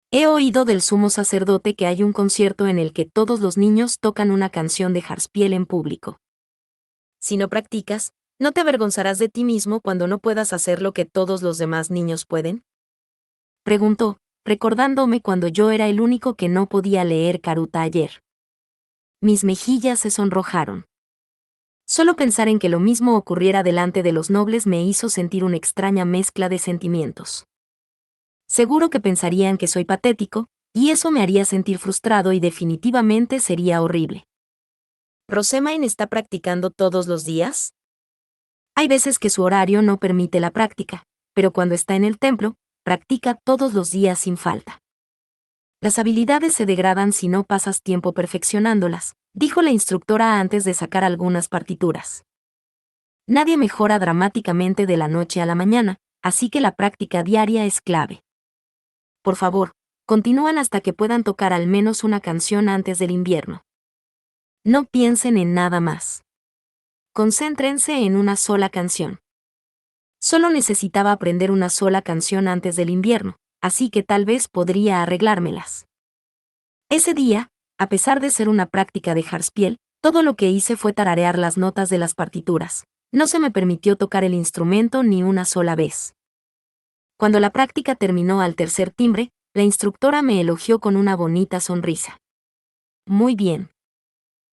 He oído del sumo sacerdote que hay un concierto en el que todos los niños tocan una canción de Harpsichord en público. Si no practicas, ¿no te avergonzarás de ti mismo cuando no puedas hacer lo que todos los demás niños pueden? Preguntó, recordándome cuando yo era el único que no podía leer Karuta ayer. Mis mejillas se sonrojaron. Solo pensar en que lo mismo ocurriera delante de los nobles me hizo sentir una extraña mezcla de sentimientos. Seguro que pensarían que soy patético, y eso me haría sentir frustrado y definitivamente sería horrible. ¿Rosamine está practicando todos los días? Hay veces que su horario no permite la práctica, pero cuando está en el templo, practica todos los días sin falta. Las habilidades se degradan si no pasas tiempo perfeccionándolas, dijo la instructora antes de sacar algunas partituras. Nadie mejora dramáticamente de la noche a la mañana, así que la práctica diaria es clave. Por favor, continúan hasta que puedan tocar al menos una canción antes del invierno. No piensen en nada más. Concéntrense en una sola canción. Solo necesitaba aprender una sola canción antes del invierno, así que tal vez podría arreglármelas. Ese día, a pesar de ser una práctica de Harpsichord, todo lo que hice fue tararear las notas de las partituras. No se me permitió tocar el instrumento ni una sola vez. Cuando la práctica terminó al tercer timbre, la instructora me elogió con una bonita sonrisa. Muy bien.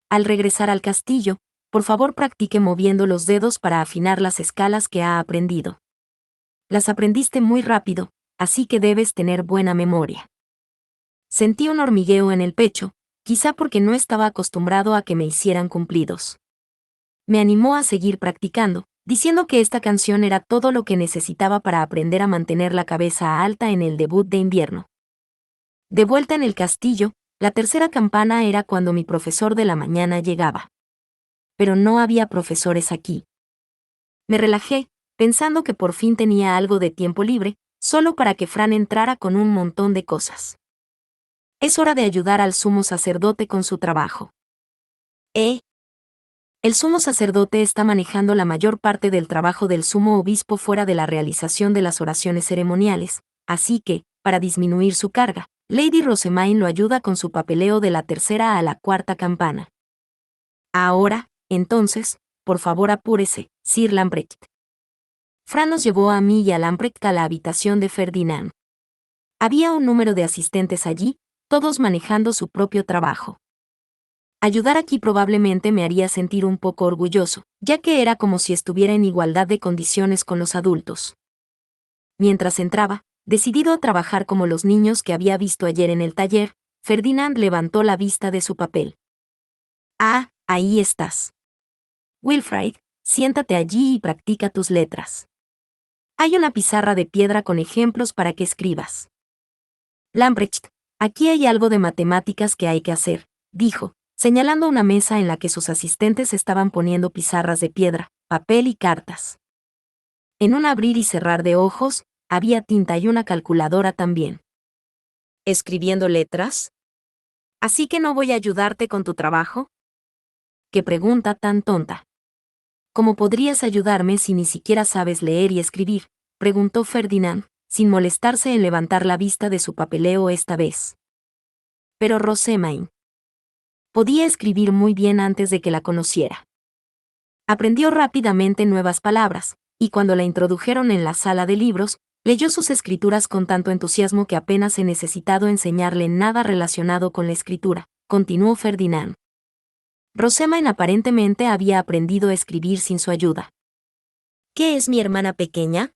Al regresar al castillo, por favor practique moviendo los dedos para afinar las escalas que ha aprendido. Las aprendiste muy rápido, así que debes tener buena memoria. Sentí un hormigueo en el pecho, quizá porque no estaba acostumbrado a que me hicieran cumplidos. Me animó a seguir practicando, diciendo que esta canción era todo lo que necesitaba para aprender a mantener la cabeza alta en el debut de invierno. De vuelta en el castillo, la tercera campana era cuando mi profesor de la mañana llegaba. Pero no había profesores aquí. Me relajé, pensando que por fin tenía algo de tiempo libre, solo para que Fran entrara con un montón de cosas. Es hora de ayudar al sumo sacerdote con su trabajo. El sumo sacerdote está manejando la mayor parte del trabajo del sumo obispo fuera de la realización de las oraciones ceremoniales, así que, para disminuir su carga, Lady Rosemaine lo ayuda con su papeleo de la tercera a la cuarta campana. Ahora, entonces, por favor apúrese, Sir Lamprecht. Fran nos llevó a mí y a Lamprecht a la habitación de Ferdinand. Había un número de asistentes allí, todos manejando su propio trabajo. Ayudar aquí probablemente me haría sentir un poco orgulloso, ya que era como si estuviera en igualdad de condiciones con los adultos. Mientras entraba, decidido a trabajar como los niños que había visto ayer en el taller, Ferdinand levantó la vista de su papel. Ah, ahí estás. Wilfrid, siéntate allí y practica tus letras. Hay una pizarra de piedra con ejemplos para que escribas. Lamprecht, aquí hay algo de matemáticas que hay que hacer, dijo, señalando una mesa en la que sus asistentes estaban poniendo pizarras de piedra, papel y cartas. En un abrir y cerrar de ojos, había tinta y una calculadora también. ¿Escribiendo letras? ¿Así que no voy a ayudarte con tu trabajo? ¡Qué pregunta tan tonta! ¿Cómo podrías ayudarme si ni siquiera sabes leer y escribir?, preguntó Ferdinand, sin molestarse en levantar la vista de su papeleo esta vez. Pero Rosemaine podía escribir muy bien antes de que la conociera. Aprendió rápidamente nuevas palabras, y cuando la introdujeron en la sala de libros, leyó sus escrituras con tanto entusiasmo que apenas he necesitado enseñarle nada relacionado con la escritura, continuó Ferdinand. Rosemaine aparentemente había aprendido a escribir sin su ayuda. ¿Qué es mi hermana pequeña?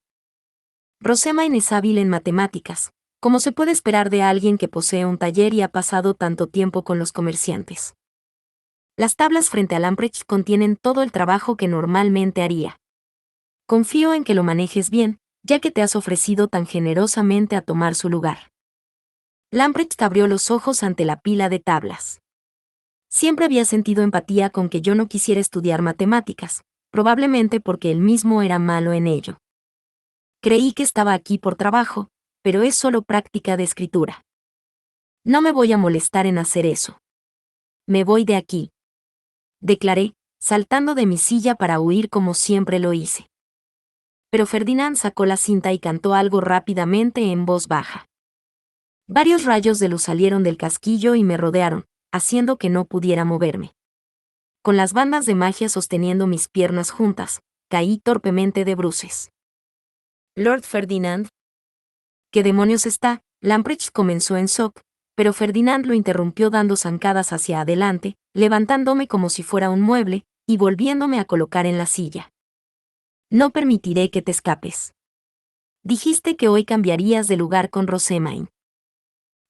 Rosemaine es hábil en matemáticas, como se puede esperar de alguien que posee un taller y ha pasado tanto tiempo con los comerciantes. Las tablas frente a Lamprecht contienen todo el trabajo que normalmente haría. Confío en que lo manejes bien, ya que te has ofrecido tan generosamente a tomar su lugar. Lamprecht abrió los ojos ante la pila de tablas. Siempre había sentido empatía con que yo no quisiera estudiar matemáticas, probablemente porque él mismo era malo en ello. Creí que estaba aquí por trabajo, pero es solo práctica de escritura. No me voy a molestar en hacer eso. Me voy de aquí, declaré, saltando de mi silla para huir como siempre lo hice. Pero Ferdinand sacó la cinta y cantó algo rápidamente en voz baja. Varios rayos de luz salieron del casquillo y me rodearon, haciendo que no pudiera moverme. Con las bandas de magia sosteniendo mis piernas juntas, caí torpemente de bruces. Lord Ferdinand. ¿Qué demonios está? Lamprecht comenzó en shock, pero Ferdinand lo interrumpió dando zancadas hacia adelante, levantándome como si fuera un mueble, y volviéndome a colocar en la silla. No permitiré que te escapes. Dijiste que hoy cambiarías de lugar con Rosemaine.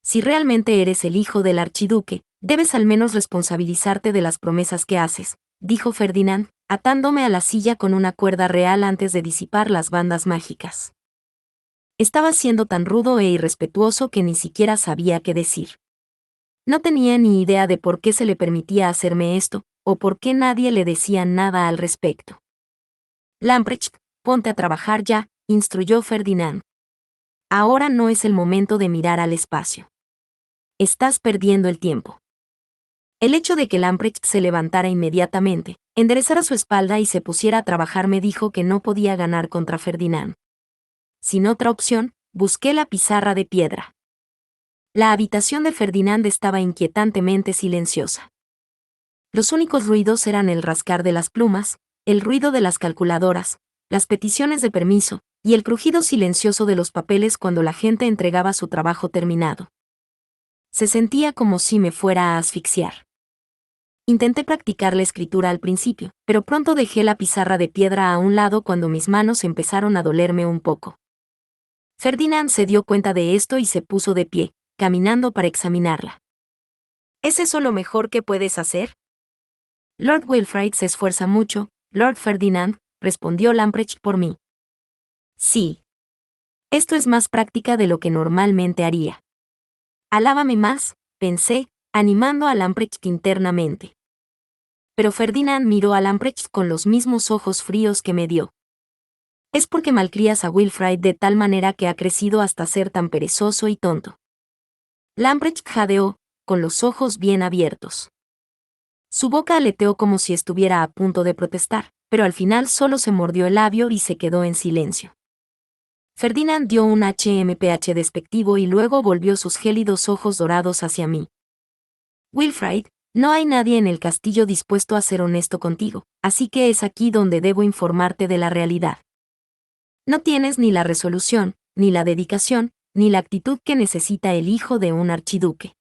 Si realmente eres el hijo del archiduque, debes al menos responsabilizarte de las promesas que haces, dijo Ferdinand, atándome a la silla con una cuerda real antes de disipar las bandas mágicas. Estaba siendo tan rudo e irrespetuoso que ni siquiera sabía qué decir. No tenía ni idea de por qué se le permitía hacerme esto, o por qué nadie le decía nada al respecto. Lamprecht, ponte a trabajar ya, instruyó Ferdinand. Ahora no es el momento de mirar al espacio. Estás perdiendo el tiempo. El hecho de que Lamprecht se levantara inmediatamente, enderezara su espalda y se pusiera a trabajar me dijo que no podía ganar contra Ferdinand. Sin otra opción, busqué la pizarra de piedra. La habitación de Ferdinand estaba inquietantemente silenciosa. Los únicos ruidos eran el rascar de las plumas, el ruido de las calculadoras, las peticiones de permiso, y el crujido silencioso de los papeles cuando la gente entregaba su trabajo terminado. Se sentía como si me fuera a asfixiar. Intenté practicar la escritura al principio, pero pronto dejé la pizarra de piedra a un lado cuando mis manos empezaron a dolerme un poco. Ferdinand se dio cuenta de esto y se puso de pie, caminando para examinarla. ¿Es eso lo mejor que puedes hacer? Lord Wilfrid se esfuerza mucho, Lord Ferdinand, respondió Lamprecht por mí. Sí. Esto es más práctica de lo que normalmente haría. Alábame más, pensé, animando a Lamprecht internamente. Pero Ferdinand miró a Lamprecht con los mismos ojos fríos que me dio. Es porque malcrías a Wilfrid de tal manera que ha crecido hasta ser tan perezoso y tonto. Lamprecht jadeó, con los ojos bien abiertos. Su boca aleteó como si estuviera a punto de protestar, pero al final solo se mordió el labio y se quedó en silencio. Ferdinand dio un HMPH despectivo y luego volvió sus gélidos ojos dorados hacia mí. Wilfrid, no hay nadie en el castillo dispuesto a ser honesto contigo, así que es aquí donde debo informarte de la realidad. No tienes ni la resolución, ni la dedicación, ni la actitud que necesita el hijo de un archiduque.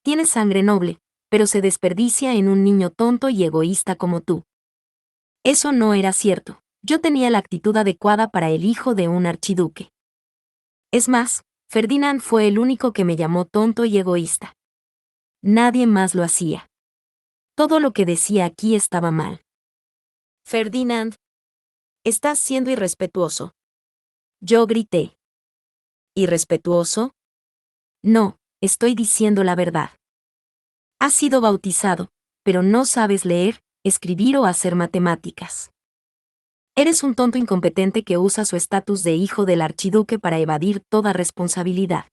Tienes sangre noble, pero se desperdicia en un niño tonto y egoísta como tú. Eso no era cierto. Yo tenía la actitud adecuada para el hijo de un archiduque. Es más, Ferdinand fue el único que me llamó tonto y egoísta. Nadie más lo hacía. Todo lo que decía aquí estaba mal. Ferdinand, estás siendo irrespetuoso. Yo grité. ¿Irrespetuoso? No, estoy diciendo la verdad. Has sido bautizado, pero no sabes leer, escribir o hacer matemáticas. Eres un tonto incompetente que usa su estatus de hijo del archiduque para evadir toda responsabilidad.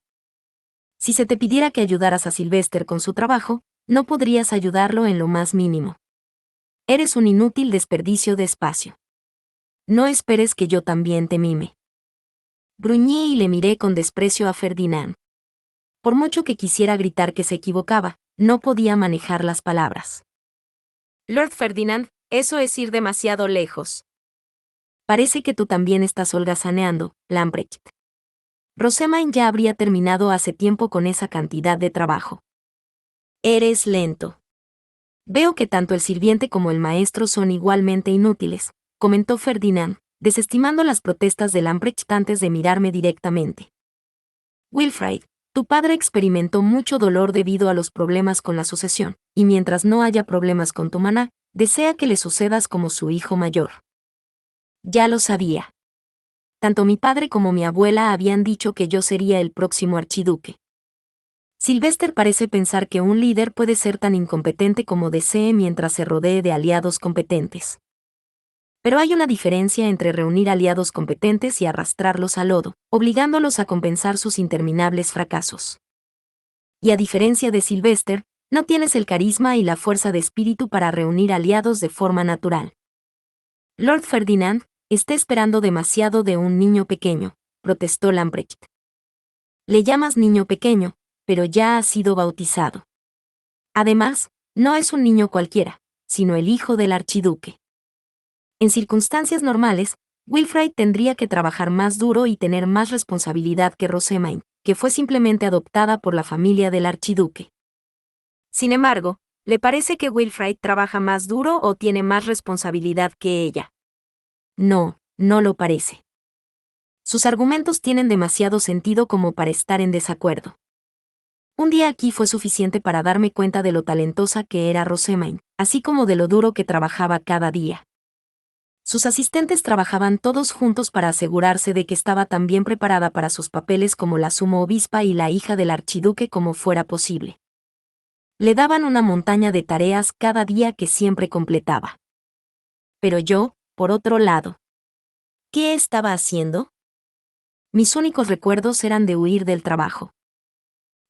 Si se te pidiera que ayudaras a Sylvester con su trabajo, no podrías ayudarlo en lo más mínimo. Eres un inútil desperdicio de espacio. No esperes que yo también te mime. Gruñí y le miré con desprecio a Ferdinand. Por mucho que quisiera gritar que se equivocaba, no podía manejar las palabras. Lord Ferdinand, eso es ir demasiado lejos. Parece que tú también estás holgazaneando, Lamprecht. Rosamund ya habría terminado hace tiempo con esa cantidad de trabajo. Eres lento. Veo que tanto el sirviente como el maestro son igualmente inútiles, comentó Ferdinand, desestimando las protestas de Lamprecht antes de mirarme directamente. Wilfrid, tu padre experimentó mucho dolor debido a los problemas con la sucesión, y mientras no haya problemas con tu maná, desea que le sucedas como su hijo mayor. Ya lo sabía. Tanto mi padre como mi abuela habían dicho que yo sería el próximo archiduque. Sylvester parece pensar que un líder puede ser tan incompetente como desee mientras se rodee de aliados competentes. Pero hay una diferencia entre reunir aliados competentes y arrastrarlos al lodo, obligándolos a compensar sus interminables fracasos. Y a diferencia de Sylvester, no tienes el carisma y la fuerza de espíritu para reunir aliados de forma natural. Lord Ferdinand está esperando demasiado de un niño pequeño, protestó Lamprecht. Le llamas niño pequeño, pero ya ha sido bautizado. Además, no es un niño cualquiera, sino el hijo del archiduque. En circunstancias normales, Wilfrid tendría que trabajar más duro y tener más responsabilidad que Rosamund, que fue simplemente adoptada por la familia del archiduque. Sin embargo, ¿le parece que Wilfrid trabaja más duro o tiene más responsabilidad que ella? No, no lo parece. Sus argumentos tienen demasiado sentido como para estar en desacuerdo. Un día aquí fue suficiente para darme cuenta de lo talentosa que era Rosamund, así como de lo duro que trabajaba cada día. Sus asistentes trabajaban todos juntos para asegurarse de que estaba tan bien preparada para sus papeles como la sumo obispa y la hija del archiduque como fuera posible. Le daban una montaña de tareas cada día que siempre completaba. Pero yo, por otro lado, ¿qué estaba haciendo? Mis únicos recuerdos eran de huir del trabajo.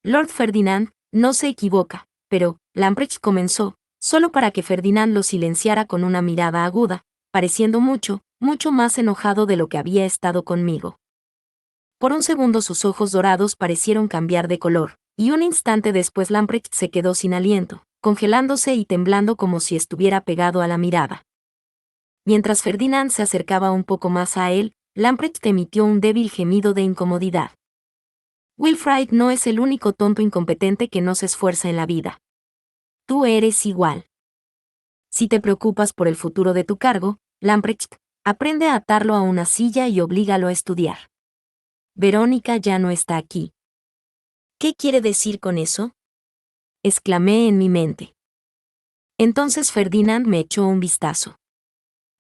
Lord Ferdinand no se equivoca, pero Lamprecht comenzó, solo para que Ferdinand lo silenciara con una mirada aguda, pareciendo mucho, mucho más enojado de lo que había estado conmigo. Por un segundo sus ojos dorados parecieron cambiar de color, y un instante después Lamprecht se quedó sin aliento, congelándose y temblando como si estuviera pegado a la mirada. Mientras Ferdinand se acercaba un poco más a él, Lamprecht emitió un débil gemido de incomodidad. Wilfrid no es el único tonto incompetente que no se esfuerza en la vida. Tú eres igual. Si te preocupas por el futuro de tu cargo, Lamprecht, aprende a atarlo a una silla y oblígalo a estudiar. Verónica ya no está aquí. ¿Qué quiere decir con eso? Exclamé en mi mente. Entonces Ferdinand me echó un vistazo.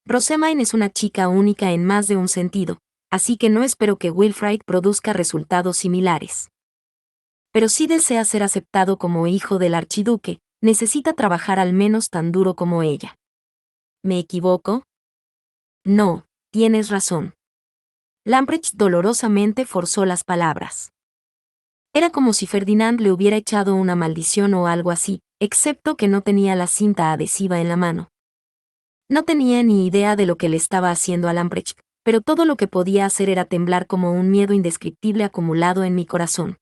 Rosamine es una chica única en más de un sentido, así que no espero que Wilfrid produzca resultados similares. Pero si desea ser aceptado como hijo del archiduque, necesita trabajar al menos tan duro como ella. ¿Me equivoco? No, tienes razón. Lamprecht dolorosamente forzó las palabras. Era como si Ferdinand le hubiera echado una maldición o algo así, excepto que no tenía la cinta adhesiva en la mano. No tenía ni idea de lo que le estaba haciendo a Lamprecht, pero todo lo que podía hacer era temblar como un miedo indescriptible acumulado en mi corazón.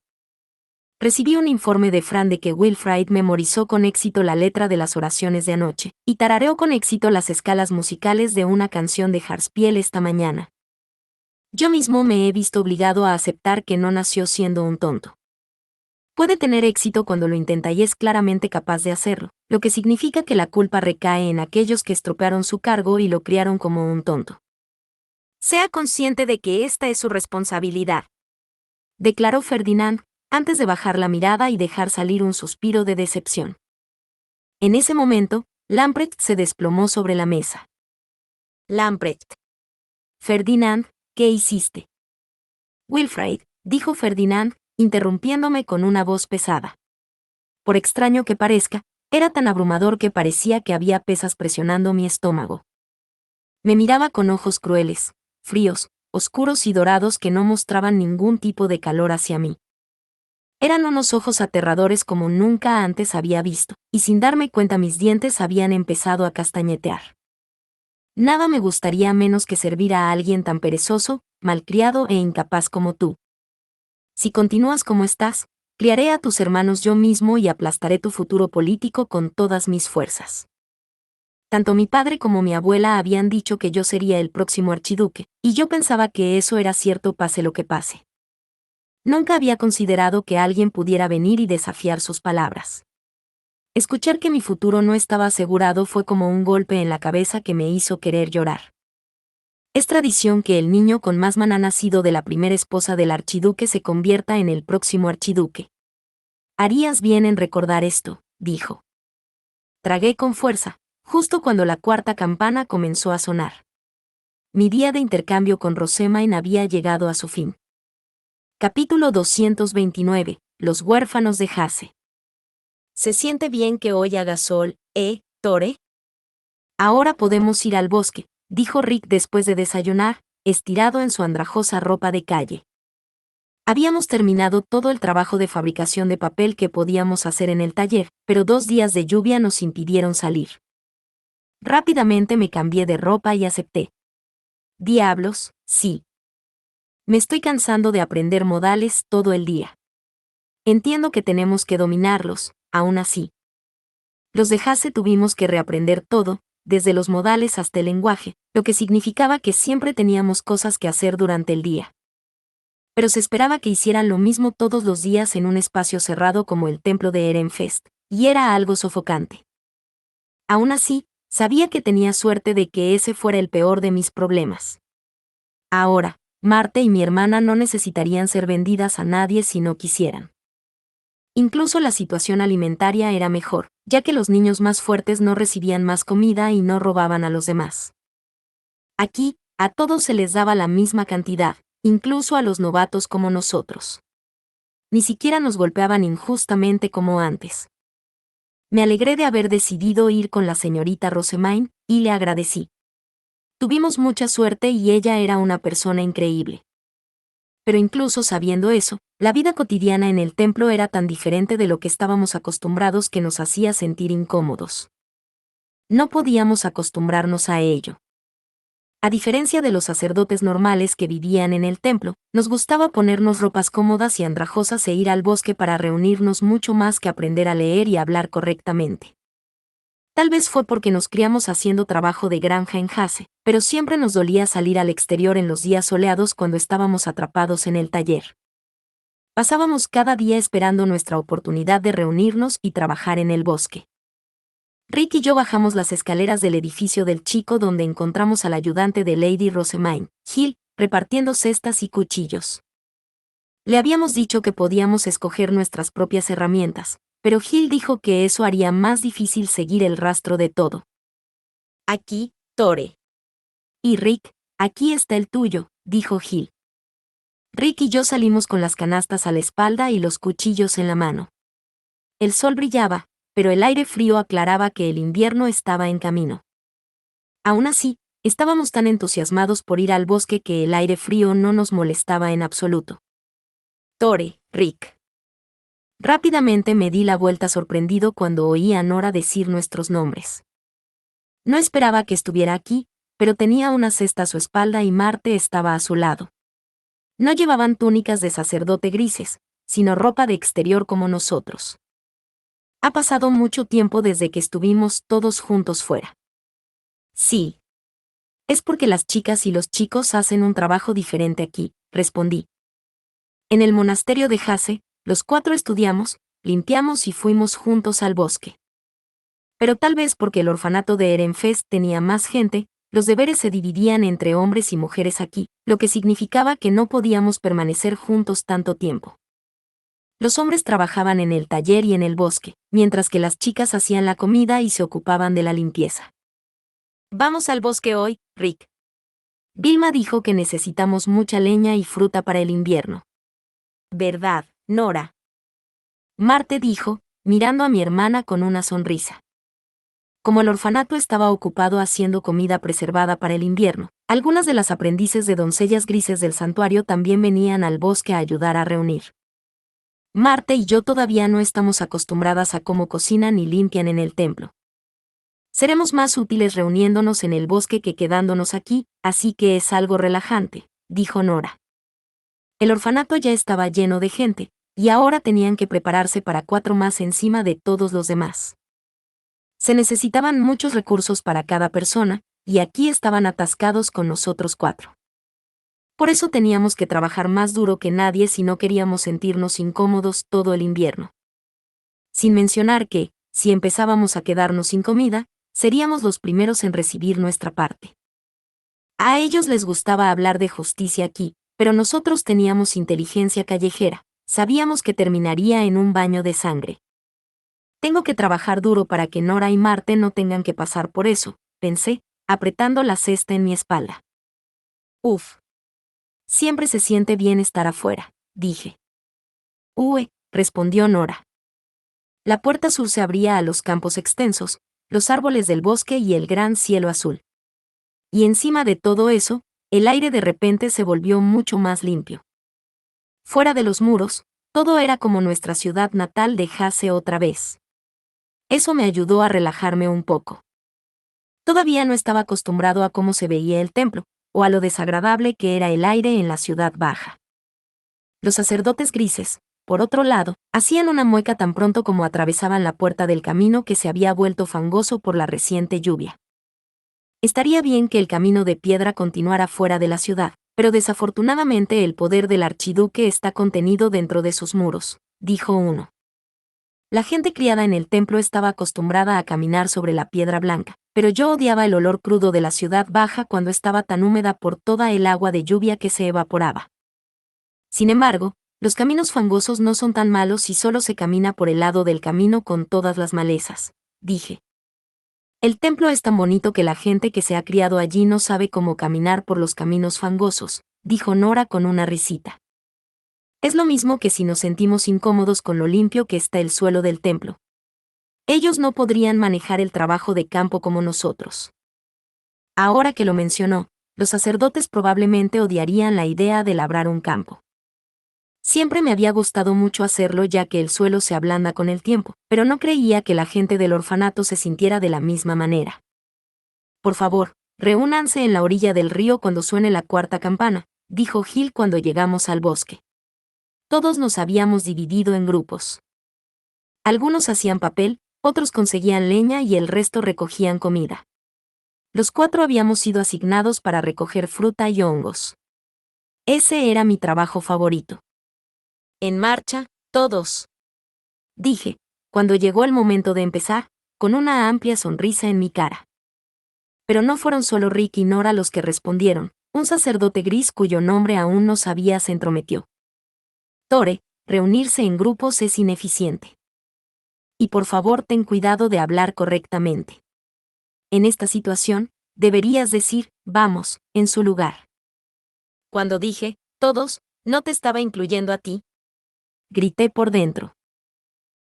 Recibí un informe de Fran de que Wilfrid memorizó con éxito la letra de las oraciones de anoche, y tarareó con éxito las escalas musicales de una canción de Harspiel esta mañana. Yo mismo me he visto obligado a aceptar que no nació siendo un tonto. Puede tener éxito cuando lo intenta y es claramente capaz de hacerlo, lo que significa que la culpa recae en aquellos que estropearon su cargo y lo criaron como un tonto. Sea consciente de que esta es su responsabilidad, declaró Ferdinand, antes de bajar la mirada y dejar salir un suspiro de decepción. En ese momento, Lamprecht se desplomó sobre la mesa. Lamprecht. Ferdinand, ¿qué hiciste? Wilfrid, dijo Ferdinand, interrumpiéndome con una voz pesada. Por extraño que parezca, era tan abrumador que parecía que había pesas presionando mi estómago. Me miraba con ojos crueles, fríos, oscuros y dorados que no mostraban ningún tipo de calor hacia mí. Eran unos ojos aterradores como nunca antes había visto, y sin darme cuenta mis dientes habían empezado a castañetear. Nada me gustaría menos que servir a alguien tan perezoso, malcriado e incapaz como tú. Si continúas como estás, criaré a tus hermanos yo mismo y aplastaré tu futuro político con todas mis fuerzas. Tanto mi padre como mi abuela habían dicho que yo sería el próximo archiduque, y yo pensaba que eso era cierto pase lo que pase. Nunca había considerado que alguien pudiera venir y desafiar sus palabras. Escuchar que mi futuro no estaba asegurado fue como un golpe en la cabeza que me hizo querer llorar. Es tradición que el niño con más maná nacido de la primera esposa del archiduque se convierta en el próximo archiduque. Harías bien en recordar esto, dijo. Tragué con fuerza, justo cuando la cuarta campana comenzó a sonar. Mi día de intercambio con Rosamine había llegado a su fin. Capítulo 229. Los huérfanos de Hase. ¿Se siente bien que hoy haga sol, Tore? Ahora podemos ir al bosque, dijo Rick después de desayunar, estirado en su andrajosa ropa de calle. Habíamos terminado todo el trabajo de fabricación de papel que podíamos hacer en el taller, pero 2 días de lluvia nos impidieron salir. Rápidamente me cambié de ropa y acepté. Diablos, sí. Me estoy cansando de aprender modales todo el día. Entiendo que tenemos que dominarlos, aún así. Los de Hase tuvimos que reaprender todo, desde los modales hasta el lenguaje, lo que significaba que siempre teníamos cosas que hacer durante el día. Pero se esperaba que hicieran lo mismo todos los días en un espacio cerrado como el templo de Ehrenfest, y era algo sofocante. Aún así, sabía que tenía suerte de que ese fuera el peor de mis problemas. Ahora, Marte y mi hermana no necesitarían ser vendidas a nadie si no quisieran. Incluso la situación alimentaria era mejor, ya que los niños más fuertes no recibían más comida y no robaban a los demás. Aquí, a todos se les daba la misma cantidad, incluso a los novatos como nosotros. Ni siquiera nos golpeaban injustamente como antes. Me alegré de haber decidido ir con la señorita Rosamine, y le agradecí. Tuvimos mucha suerte y ella era una persona increíble. Pero incluso sabiendo eso, la vida cotidiana en el templo era tan diferente de lo que estábamos acostumbrados que nos hacía sentir incómodos. No podíamos acostumbrarnos a ello. A diferencia de los sacerdotes normales que vivían en el templo, nos gustaba ponernos ropas cómodas y andrajosas e ir al bosque para reunirnos mucho más que aprender a leer y hablar correctamente. Tal vez fue porque nos criamos haciendo trabajo de granja en Hase, pero siempre nos dolía salir al exterior en los días soleados cuando estábamos atrapados en el taller. Pasábamos cada día esperando nuestra oportunidad de reunirnos y trabajar en el bosque. Rick y yo bajamos las escaleras del edificio del chico donde encontramos al ayudante de Lady Rosamine, Hill, repartiendo cestas y cuchillos. Le habíamos dicho que podíamos escoger nuestras propias herramientas, pero Hill dijo que eso haría más difícil seguir el rastro de todo. Aquí, Tore. Y Rick, aquí está el tuyo, dijo Gil. Rick y yo salimos con las canastas a la espalda y los cuchillos en la mano. El sol brillaba, pero el aire frío aclaraba que el invierno estaba en camino. Aún así, estábamos tan entusiasmados por ir al bosque que el aire frío no nos molestaba en absoluto. Tore, Rick. Rápidamente me di la vuelta sorprendido cuando oí a Nora decir nuestros nombres. No esperaba que estuviera aquí, pero tenía una cesta a su espalda y Marte estaba a su lado. No llevaban túnicas de sacerdote grises, sino ropa de exterior como nosotros. Ha pasado mucho tiempo desde que estuvimos todos juntos fuera. Sí. Es porque las chicas y los chicos hacen un trabajo diferente aquí, respondí. En el monasterio de Hase, los 4 estudiamos, limpiamos y fuimos juntos al bosque. Pero tal vez porque el orfanato de Ehrenfest tenía más gente, los deberes se dividían entre hombres y mujeres aquí, lo que significaba que no podíamos permanecer juntos tanto tiempo. Los hombres trabajaban en el taller y en el bosque, mientras que las chicas hacían la comida y se ocupaban de la limpieza. Vamos al bosque hoy, Rick. Vilma dijo que necesitamos mucha leña y fruta para el invierno. ¿Verdad, Nora? Marte dijo, mirando a mi hermana con una sonrisa. Como el orfanato estaba ocupado haciendo comida preservada para el invierno, algunas de las aprendices de doncellas grises del santuario también venían al bosque a ayudar a reunir. Marte y yo todavía no estamos acostumbradas a cómo cocinan y limpian en el templo. Seremos más útiles reuniéndonos en el bosque que quedándonos aquí, así que es algo relajante, dijo Nora. El orfanato ya estaba lleno de gente, y ahora tenían que prepararse para 4 más encima de todos los demás. Se necesitaban muchos recursos para cada persona, y aquí estaban atascados con nosotros 4. Por eso teníamos que trabajar más duro que nadie si no queríamos sentirnos incómodos todo el invierno. Sin mencionar que, si empezábamos a quedarnos sin comida, seríamos los primeros en recibir nuestra parte. A ellos les gustaba hablar de justicia aquí, pero nosotros teníamos inteligencia callejera, sabíamos que terminaría en un baño de sangre. Tengo que trabajar duro para que Nora y Marte no tengan que pasar por eso, pensé, apretando la cesta en mi espalda. Uf. Siempre se siente bien estar afuera, dije. Respondió Nora. La puerta sur se abría a los campos extensos, los árboles del bosque y el gran cielo azul. Y encima de todo eso, el aire de repente se volvió mucho más limpio. Fuera de los muros, todo era como nuestra ciudad natal de Hase otra vez. Eso me ayudó a relajarme un poco. Todavía no estaba acostumbrado a cómo se veía el templo, o a lo desagradable que era el aire en la ciudad baja. Los sacerdotes grises, por otro lado, hacían una mueca tan pronto como atravesaban la puerta del camino que se había vuelto fangoso por la reciente lluvia. Estaría bien que el camino de piedra continuara fuera de la ciudad, pero desafortunadamente el poder del archiduque está contenido dentro de sus muros, dijo uno. La gente criada en el templo estaba acostumbrada a caminar sobre la piedra blanca, pero yo odiaba el olor crudo de la ciudad baja cuando estaba tan húmeda por toda el agua de lluvia que se evaporaba. Sin embargo, los caminos fangosos no son tan malos si solo se camina por el lado del camino con todas las malezas, dije. El templo es tan bonito que la gente que se ha criado allí no sabe cómo caminar por los caminos fangosos, dijo Nora con una risita. Es lo mismo que si nos sentimos incómodos con lo limpio que está el suelo del templo. Ellos no podrían manejar el trabajo de campo como nosotros. Ahora que lo mencionó, los sacerdotes probablemente odiarían la idea de labrar un campo. Siempre me había gustado mucho hacerlo ya que el suelo se ablanda con el tiempo, pero no creía que la gente del orfanato se sintiera de la misma manera. Por favor, reúnanse en la orilla del río cuando suene la 4ª campana, dijo Gil cuando llegamos al bosque. Todos nos habíamos dividido en grupos. Algunos hacían papel, otros conseguían leña y el resto recogían comida. Los 4 habíamos sido asignados para recoger fruta y hongos. Ese era mi trabajo favorito. En marcha, todos. Dije, cuando llegó el momento de empezar, con una amplia sonrisa en mi cara. Pero no fueron solo Rick y Nora los que respondieron, un sacerdote gris cuyo nombre aún no sabía se entrometió. Tore, reunirse en grupos es ineficiente. Y por favor ten cuidado de hablar correctamente. En esta situación, deberías decir, vamos, en su lugar. Cuando dije, todos, no te estaba incluyendo a ti. Grité por dentro.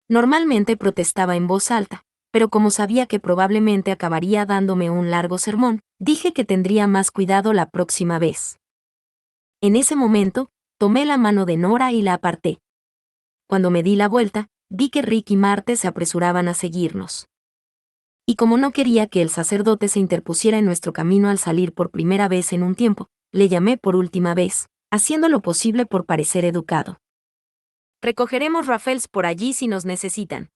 Normalmente protestaba en voz alta, pero como sabía que probablemente acabaría dándome un largo sermón, dije que tendría más cuidado la próxima vez. En ese momento, tomé la mano de Nora y la aparté. Cuando me di la vuelta, vi que Rick y Marte se apresuraban a seguirnos. Y como no quería que el sacerdote se interpusiera en nuestro camino al salir por primera vez en un tiempo, le llamé por última vez, haciendo lo posible por parecer educado. Recogeremos Raffles por allí si nos necesitan.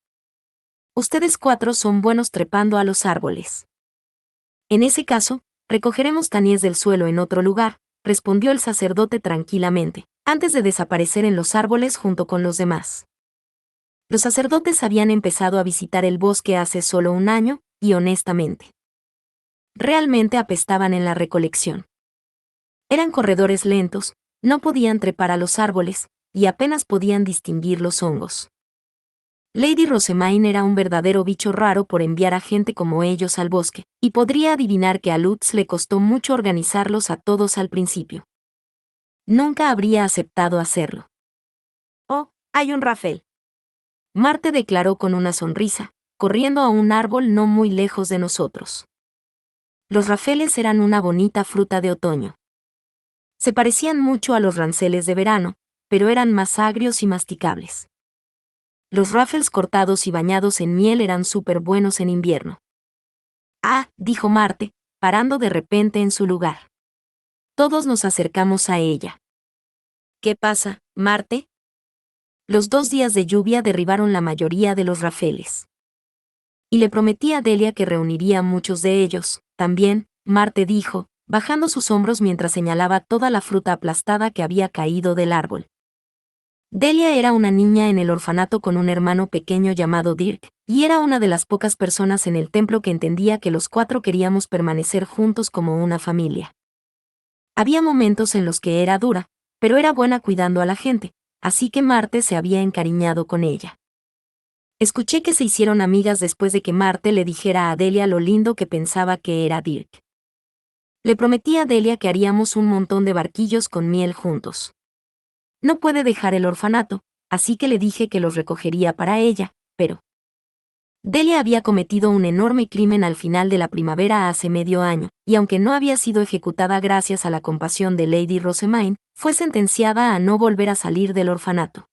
Ustedes 4 son buenos trepando a los árboles. En ese caso, recogeremos tanies del suelo en otro lugar, respondió el sacerdote tranquilamente, antes de desaparecer en los árboles junto con los demás. Los sacerdotes habían empezado a visitar el bosque hace solo un año, y honestamente, realmente apestaban en la recolección. Eran corredores lentos, no podían trepar a los árboles, y apenas podían distinguir los hongos. Lady Rosemaine era un verdadero bicho raro por enviar a gente como ellos al bosque, y podría adivinar que a Lutz le costó mucho organizarlos a todos al principio. Nunca habría aceptado hacerlo. Oh, hay un Raffel. Marte declaró con una sonrisa, corriendo a un árbol no muy lejos de nosotros. Los Raffeles eran una bonita fruta de otoño. Se parecían mucho a los ranceles de verano, pero eran más agrios y masticables. Los Raffles cortados y bañados en miel eran súper buenos en invierno. Ah, dijo Marte, parando de repente en su lugar. Todos nos acercamos a ella. ¿Qué pasa, Marte? Los 2 días de lluvia derribaron la mayoría de los Raffeles. Y le prometí a Delia que reuniría muchos de ellos, también, Marte dijo, bajando sus hombros mientras señalaba toda la fruta aplastada que había caído del árbol. Delia era una niña en el orfanato con un hermano pequeño llamado Dirk, y era una de las pocas personas en el templo que entendía que los 4 queríamos permanecer juntos como una familia. Había momentos en los que era dura, pero era buena cuidando a la gente, así que Marte se había encariñado con ella. Escuché que se hicieron amigas después de que Marte le dijera a Delia lo lindo que pensaba que era Dirk. Le prometí a Delia que haríamos un montón de barquillos con miel juntos. No puede dejar el orfanato, así que le dije que los recogería para ella, pero Delia había cometido un enorme crimen al final de la primavera hace medio año, y aunque no había sido ejecutada gracias a la compasión de Lady Rosemaine, fue sentenciada a no volver a salir del orfanato.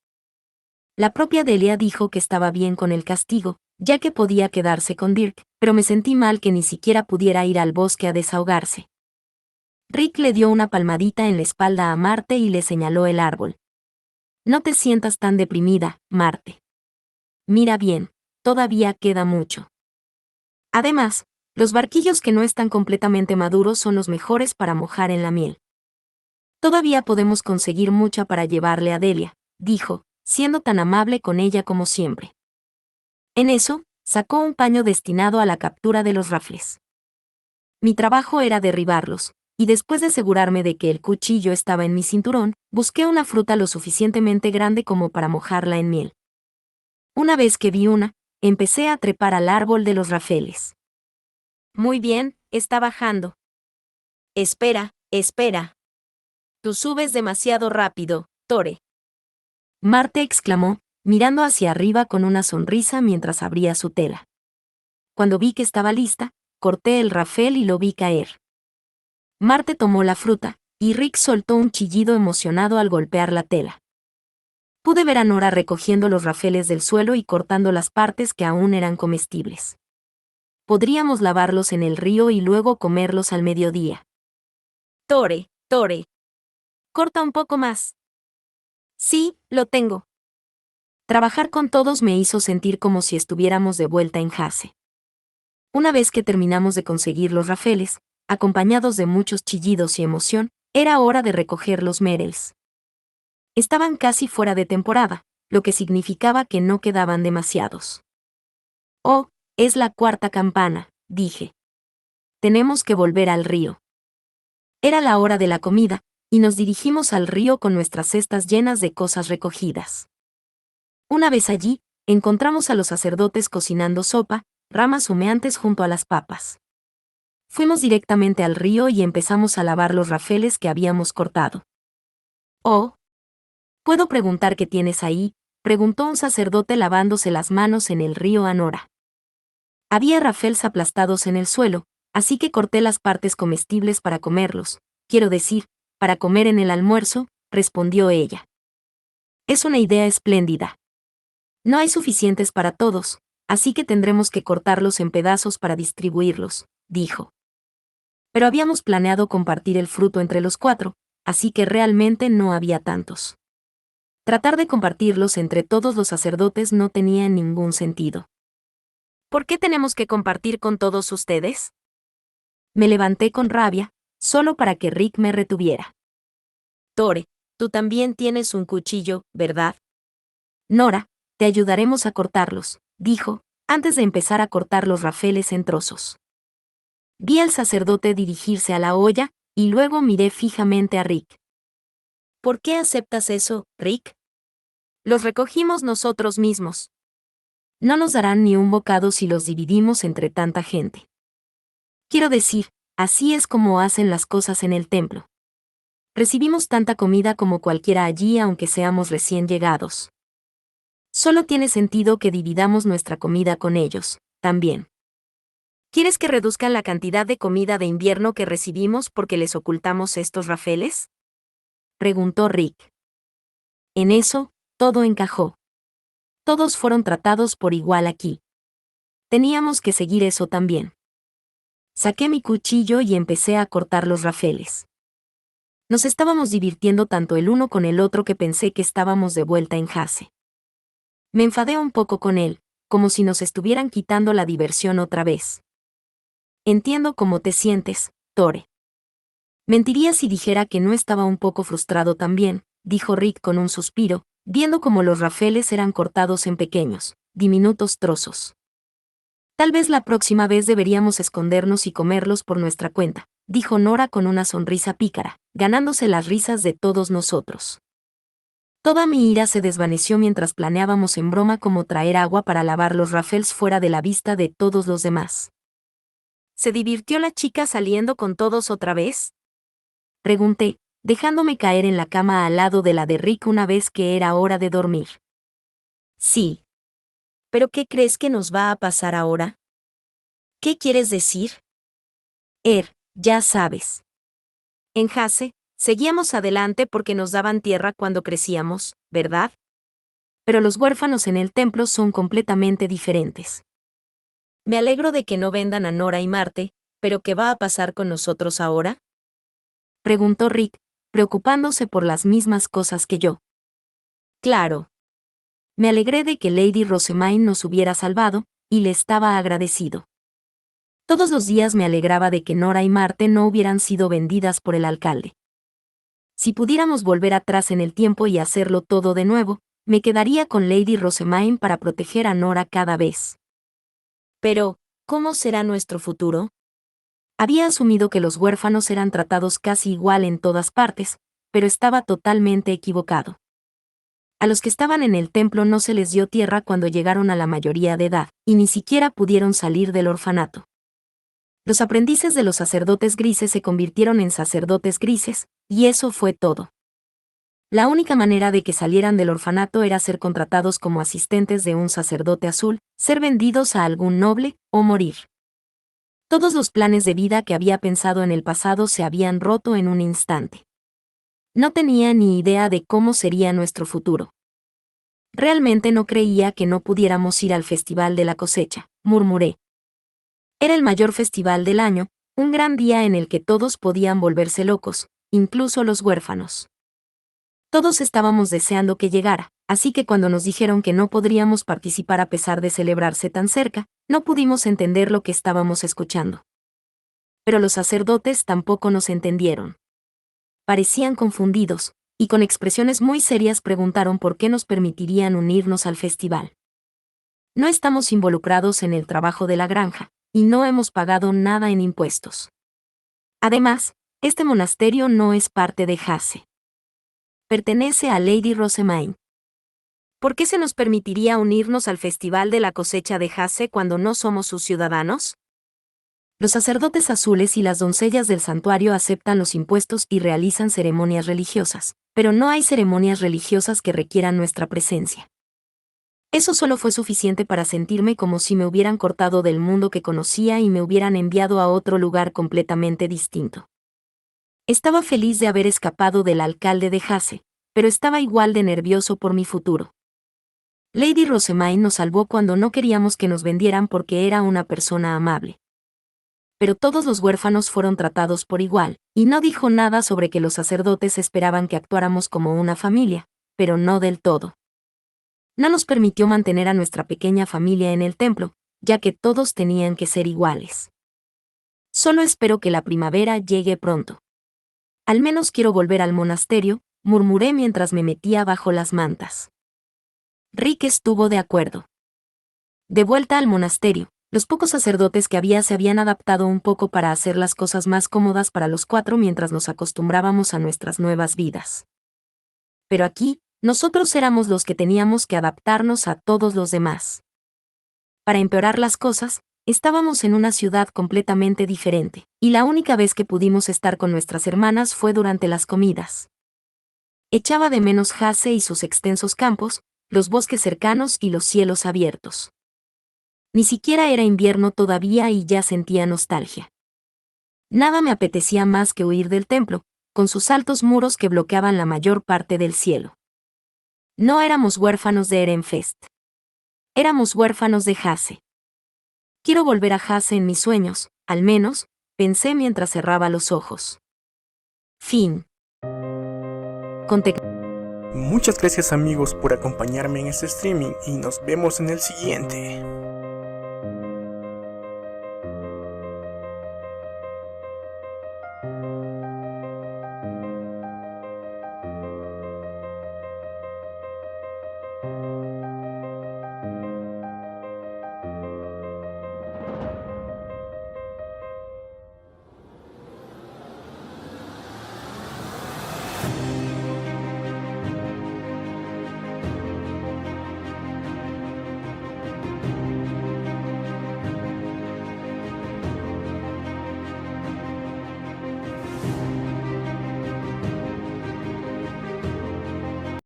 La propia Delia dijo que estaba bien con el castigo, ya que podía quedarse con Dirk, pero me sentí mal que ni siquiera pudiera ir al bosque a desahogarse. Rick le dio una palmadita en la espalda a Marte y le señaló el árbol. No te sientas tan deprimida, Marte. Mira bien, todavía queda mucho. Además, los barquillos que no están completamente maduros son los mejores para mojar en la miel. Todavía podemos conseguir mucha para llevarle a Delia, dijo, siendo tan amable con ella como siempre. En eso, sacó un paño destinado a la captura de los Raffles. Mi trabajo era derribarlos, y después de asegurarme de que el cuchillo estaba en mi cinturón, busqué una fruta lo suficientemente grande como para mojarla en miel. Una vez que vi una, empecé a trepar al árbol de los Raffeles. Muy bien, está bajando. Espera, espera. Tú subes demasiado rápido, Tore. Marte exclamó, mirando hacia arriba con una sonrisa mientras abría su tela. Cuando vi que estaba lista, corté el Raffel y lo vi caer. Marte tomó la fruta, y Rick soltó un chillido emocionado al golpear la tela. Pude ver a Nora recogiendo los Raffeles del suelo y cortando las partes que aún eran comestibles. Podríamos lavarlos en el río y luego comerlos al mediodía. Tore, corta un poco más. Sí, lo tengo. Trabajar con todos me hizo sentir como si estuviéramos de vuelta en Hase. Una vez que terminamos de conseguir los Raffeles, acompañados de muchos chillidos y emoción, era hora de recoger los Merels. Estaban casi fuera de temporada, lo que significaba que no quedaban demasiados. Oh, es la 4ª campana, dije. Tenemos que volver al río. Era la hora de la comida, y nos dirigimos al río con nuestras cestas llenas de cosas recogidas. Una vez allí, encontramos a los sacerdotes cocinando sopa, ramas humeantes junto a las papas. Fuimos directamente al río y empezamos a lavar los rafeles que habíamos cortado. Oh, ¿puedo preguntar qué tienes ahí?, preguntó un sacerdote lavándose las manos en el río a Nora. Había rafels aplastados en el suelo, así que corté las partes comestibles para comerlos, quiero decir, para comer en el almuerzo, respondió ella. Es una idea espléndida. No hay suficientes para todos, así que tendremos que cortarlos en pedazos para distribuirlos, dijo. Pero habíamos planeado compartir el fruto entre los 4, así que realmente no había tantos. Tratar de compartirlos entre todos los sacerdotes no tenía ningún sentido. ¿Por qué tenemos que compartir con todos ustedes? Me levanté con rabia, solo para que Rick me retuviera. Tore, tú también tienes un cuchillo, ¿verdad? Nora, te ayudaremos a cortarlos, dijo, antes de empezar a cortar los rafeles en trozos. Vi al sacerdote dirigirse a la olla, y luego miré fijamente a Rick. ¿Por qué aceptas eso, Rick? Los recogimos nosotros mismos. No nos darán ni un bocado si los dividimos entre tanta gente. Quiero decir, así es como hacen las cosas en el templo. Recibimos tanta comida como cualquiera allí aunque seamos recién llegados. Solo tiene sentido que dividamos nuestra comida con ellos, también. ¿Quieres que reduzcan la cantidad de comida de invierno que recibimos porque les ocultamos estos rafeles? Preguntó Rick. En eso, todo encajó. Todos fueron tratados por igual aquí. Teníamos que seguir eso también. Saqué mi cuchillo y empecé a cortar los rafeles. Nos estábamos divirtiendo tanto el uno con el otro que pensé que estábamos de vuelta en Hase. Me enfadé un poco con él, como si nos estuvieran quitando la diversión otra vez. Entiendo cómo te sientes, Tore. Mentiría si dijera que no estaba un poco frustrado también, dijo Rick con un suspiro, viendo cómo los rafeles eran cortados en pequeños, diminutos trozos. Tal vez la próxima vez deberíamos escondernos y comerlos por nuestra cuenta, dijo Nora con una sonrisa pícara, ganándose las risas de todos nosotros. Toda mi ira se desvaneció mientras planeábamos en broma cómo traer agua para lavar los rafels fuera de la vista de todos los demás. ¿Se divirtió la chica saliendo con todos otra vez?, pregunté, dejándome caer en la cama al lado de la de Rick una vez que era hora de dormir. Sí. ¿Pero qué crees que nos va a pasar ahora? ¿Qué quieres decir? Ya sabes. En Hase, seguíamos adelante porque nos daban tierra cuando crecíamos, ¿verdad? Pero los huérfanos en el templo son completamente diferentes. Me alegro de que no vendan a Nora y Marte, pero ¿qué va a pasar con nosotros ahora?, preguntó Rick, preocupándose por las mismas cosas que yo. Claro. Me alegré de que Lady Rosemaine nos hubiera salvado, y le estaba agradecido. Todos los días me alegraba de que Nora y Marte no hubieran sido vendidas por el alcalde. Si pudiéramos volver atrás en el tiempo y hacerlo todo de nuevo, me quedaría con Lady Rosemaine para proteger a Nora cada vez. Pero, ¿cómo será nuestro futuro? Había asumido que los huérfanos eran tratados casi igual en todas partes, pero estaba totalmente equivocado. A los que estaban en el templo no se les dio tierra cuando llegaron a la mayoría de edad, y ni siquiera pudieron salir del orfanato. Los aprendices de los sacerdotes grises se convirtieron en sacerdotes grises, y eso fue todo. La única manera de que salieran del orfanato era ser contratados como asistentes de un sacerdote azul, ser vendidos a algún noble, o morir. Todos los planes de vida que había pensado en el pasado se habían roto en un instante. No tenía ni idea de cómo sería nuestro futuro. Realmente no creía que no pudiéramos ir al Festival de la Cosecha, murmuré. Era el mayor festival del año, un gran día en el que todos podían volverse locos, incluso los huérfanos. Todos estábamos deseando que llegara, así que cuando nos dijeron que no podríamos participar a pesar de celebrarse tan cerca, no pudimos entender lo que estábamos escuchando. Pero los sacerdotes tampoco nos entendieron. Parecían confundidos, y con expresiones muy serias preguntaron por qué nos permitirían unirnos al festival. No estamos involucrados en el trabajo de la granja, y no hemos pagado nada en impuestos. Además, este monasterio no es parte de Hase. Pertenece a Lady Rosemaine. ¿Por qué se nos permitiría unirnos al Festival de la Cosecha de Hase cuando no somos sus ciudadanos? Los sacerdotes azules y las doncellas del santuario aceptan los impuestos y realizan ceremonias religiosas, pero no hay ceremonias religiosas que requieran nuestra presencia. Eso solo fue suficiente para sentirme como si me hubieran cortado del mundo que conocía y me hubieran enviado a otro lugar completamente distinto. Estaba feliz de haber escapado del alcalde de Hase, pero estaba igual de nervioso por mi futuro. Lady Rosemaine nos salvó cuando no queríamos que nos vendieran porque era una persona amable. Pero todos los huérfanos fueron tratados por igual, y no dijo nada sobre que los sacerdotes esperaban que actuáramos como una familia, pero no del todo. No nos permitió mantener a nuestra pequeña familia en el templo, ya que todos tenían que ser iguales. Solo espero que la primavera llegue pronto. Al menos quiero volver al monasterio, murmuré mientras me metía bajo las mantas. Rick estuvo de acuerdo. De vuelta al monasterio, los pocos sacerdotes que había se habían adaptado un poco para hacer las cosas más cómodas para los cuatro mientras nos acostumbrábamos a nuestras nuevas vidas. Pero aquí, nosotros éramos los que teníamos que adaptarnos a todos los demás. Para empeorar las cosas, estábamos en una ciudad completamente diferente, y la única vez que pudimos estar con nuestras hermanas fue durante las comidas. Echaba de menos Hase y sus extensos campos, los bosques cercanos y los cielos abiertos. Ni siquiera era invierno todavía y ya sentía nostalgia. Nada me apetecía más que huir del templo, con sus altos muros que bloqueaban la mayor parte del cielo. No éramos huérfanos de Erenfest. Éramos huérfanos de Hase. Quiero volver a Hase en mis sueños, al menos, pensé mientras cerraba los ojos. Fin. Muchas gracias amigos por acompañarme en este streaming y nos vemos en el siguiente.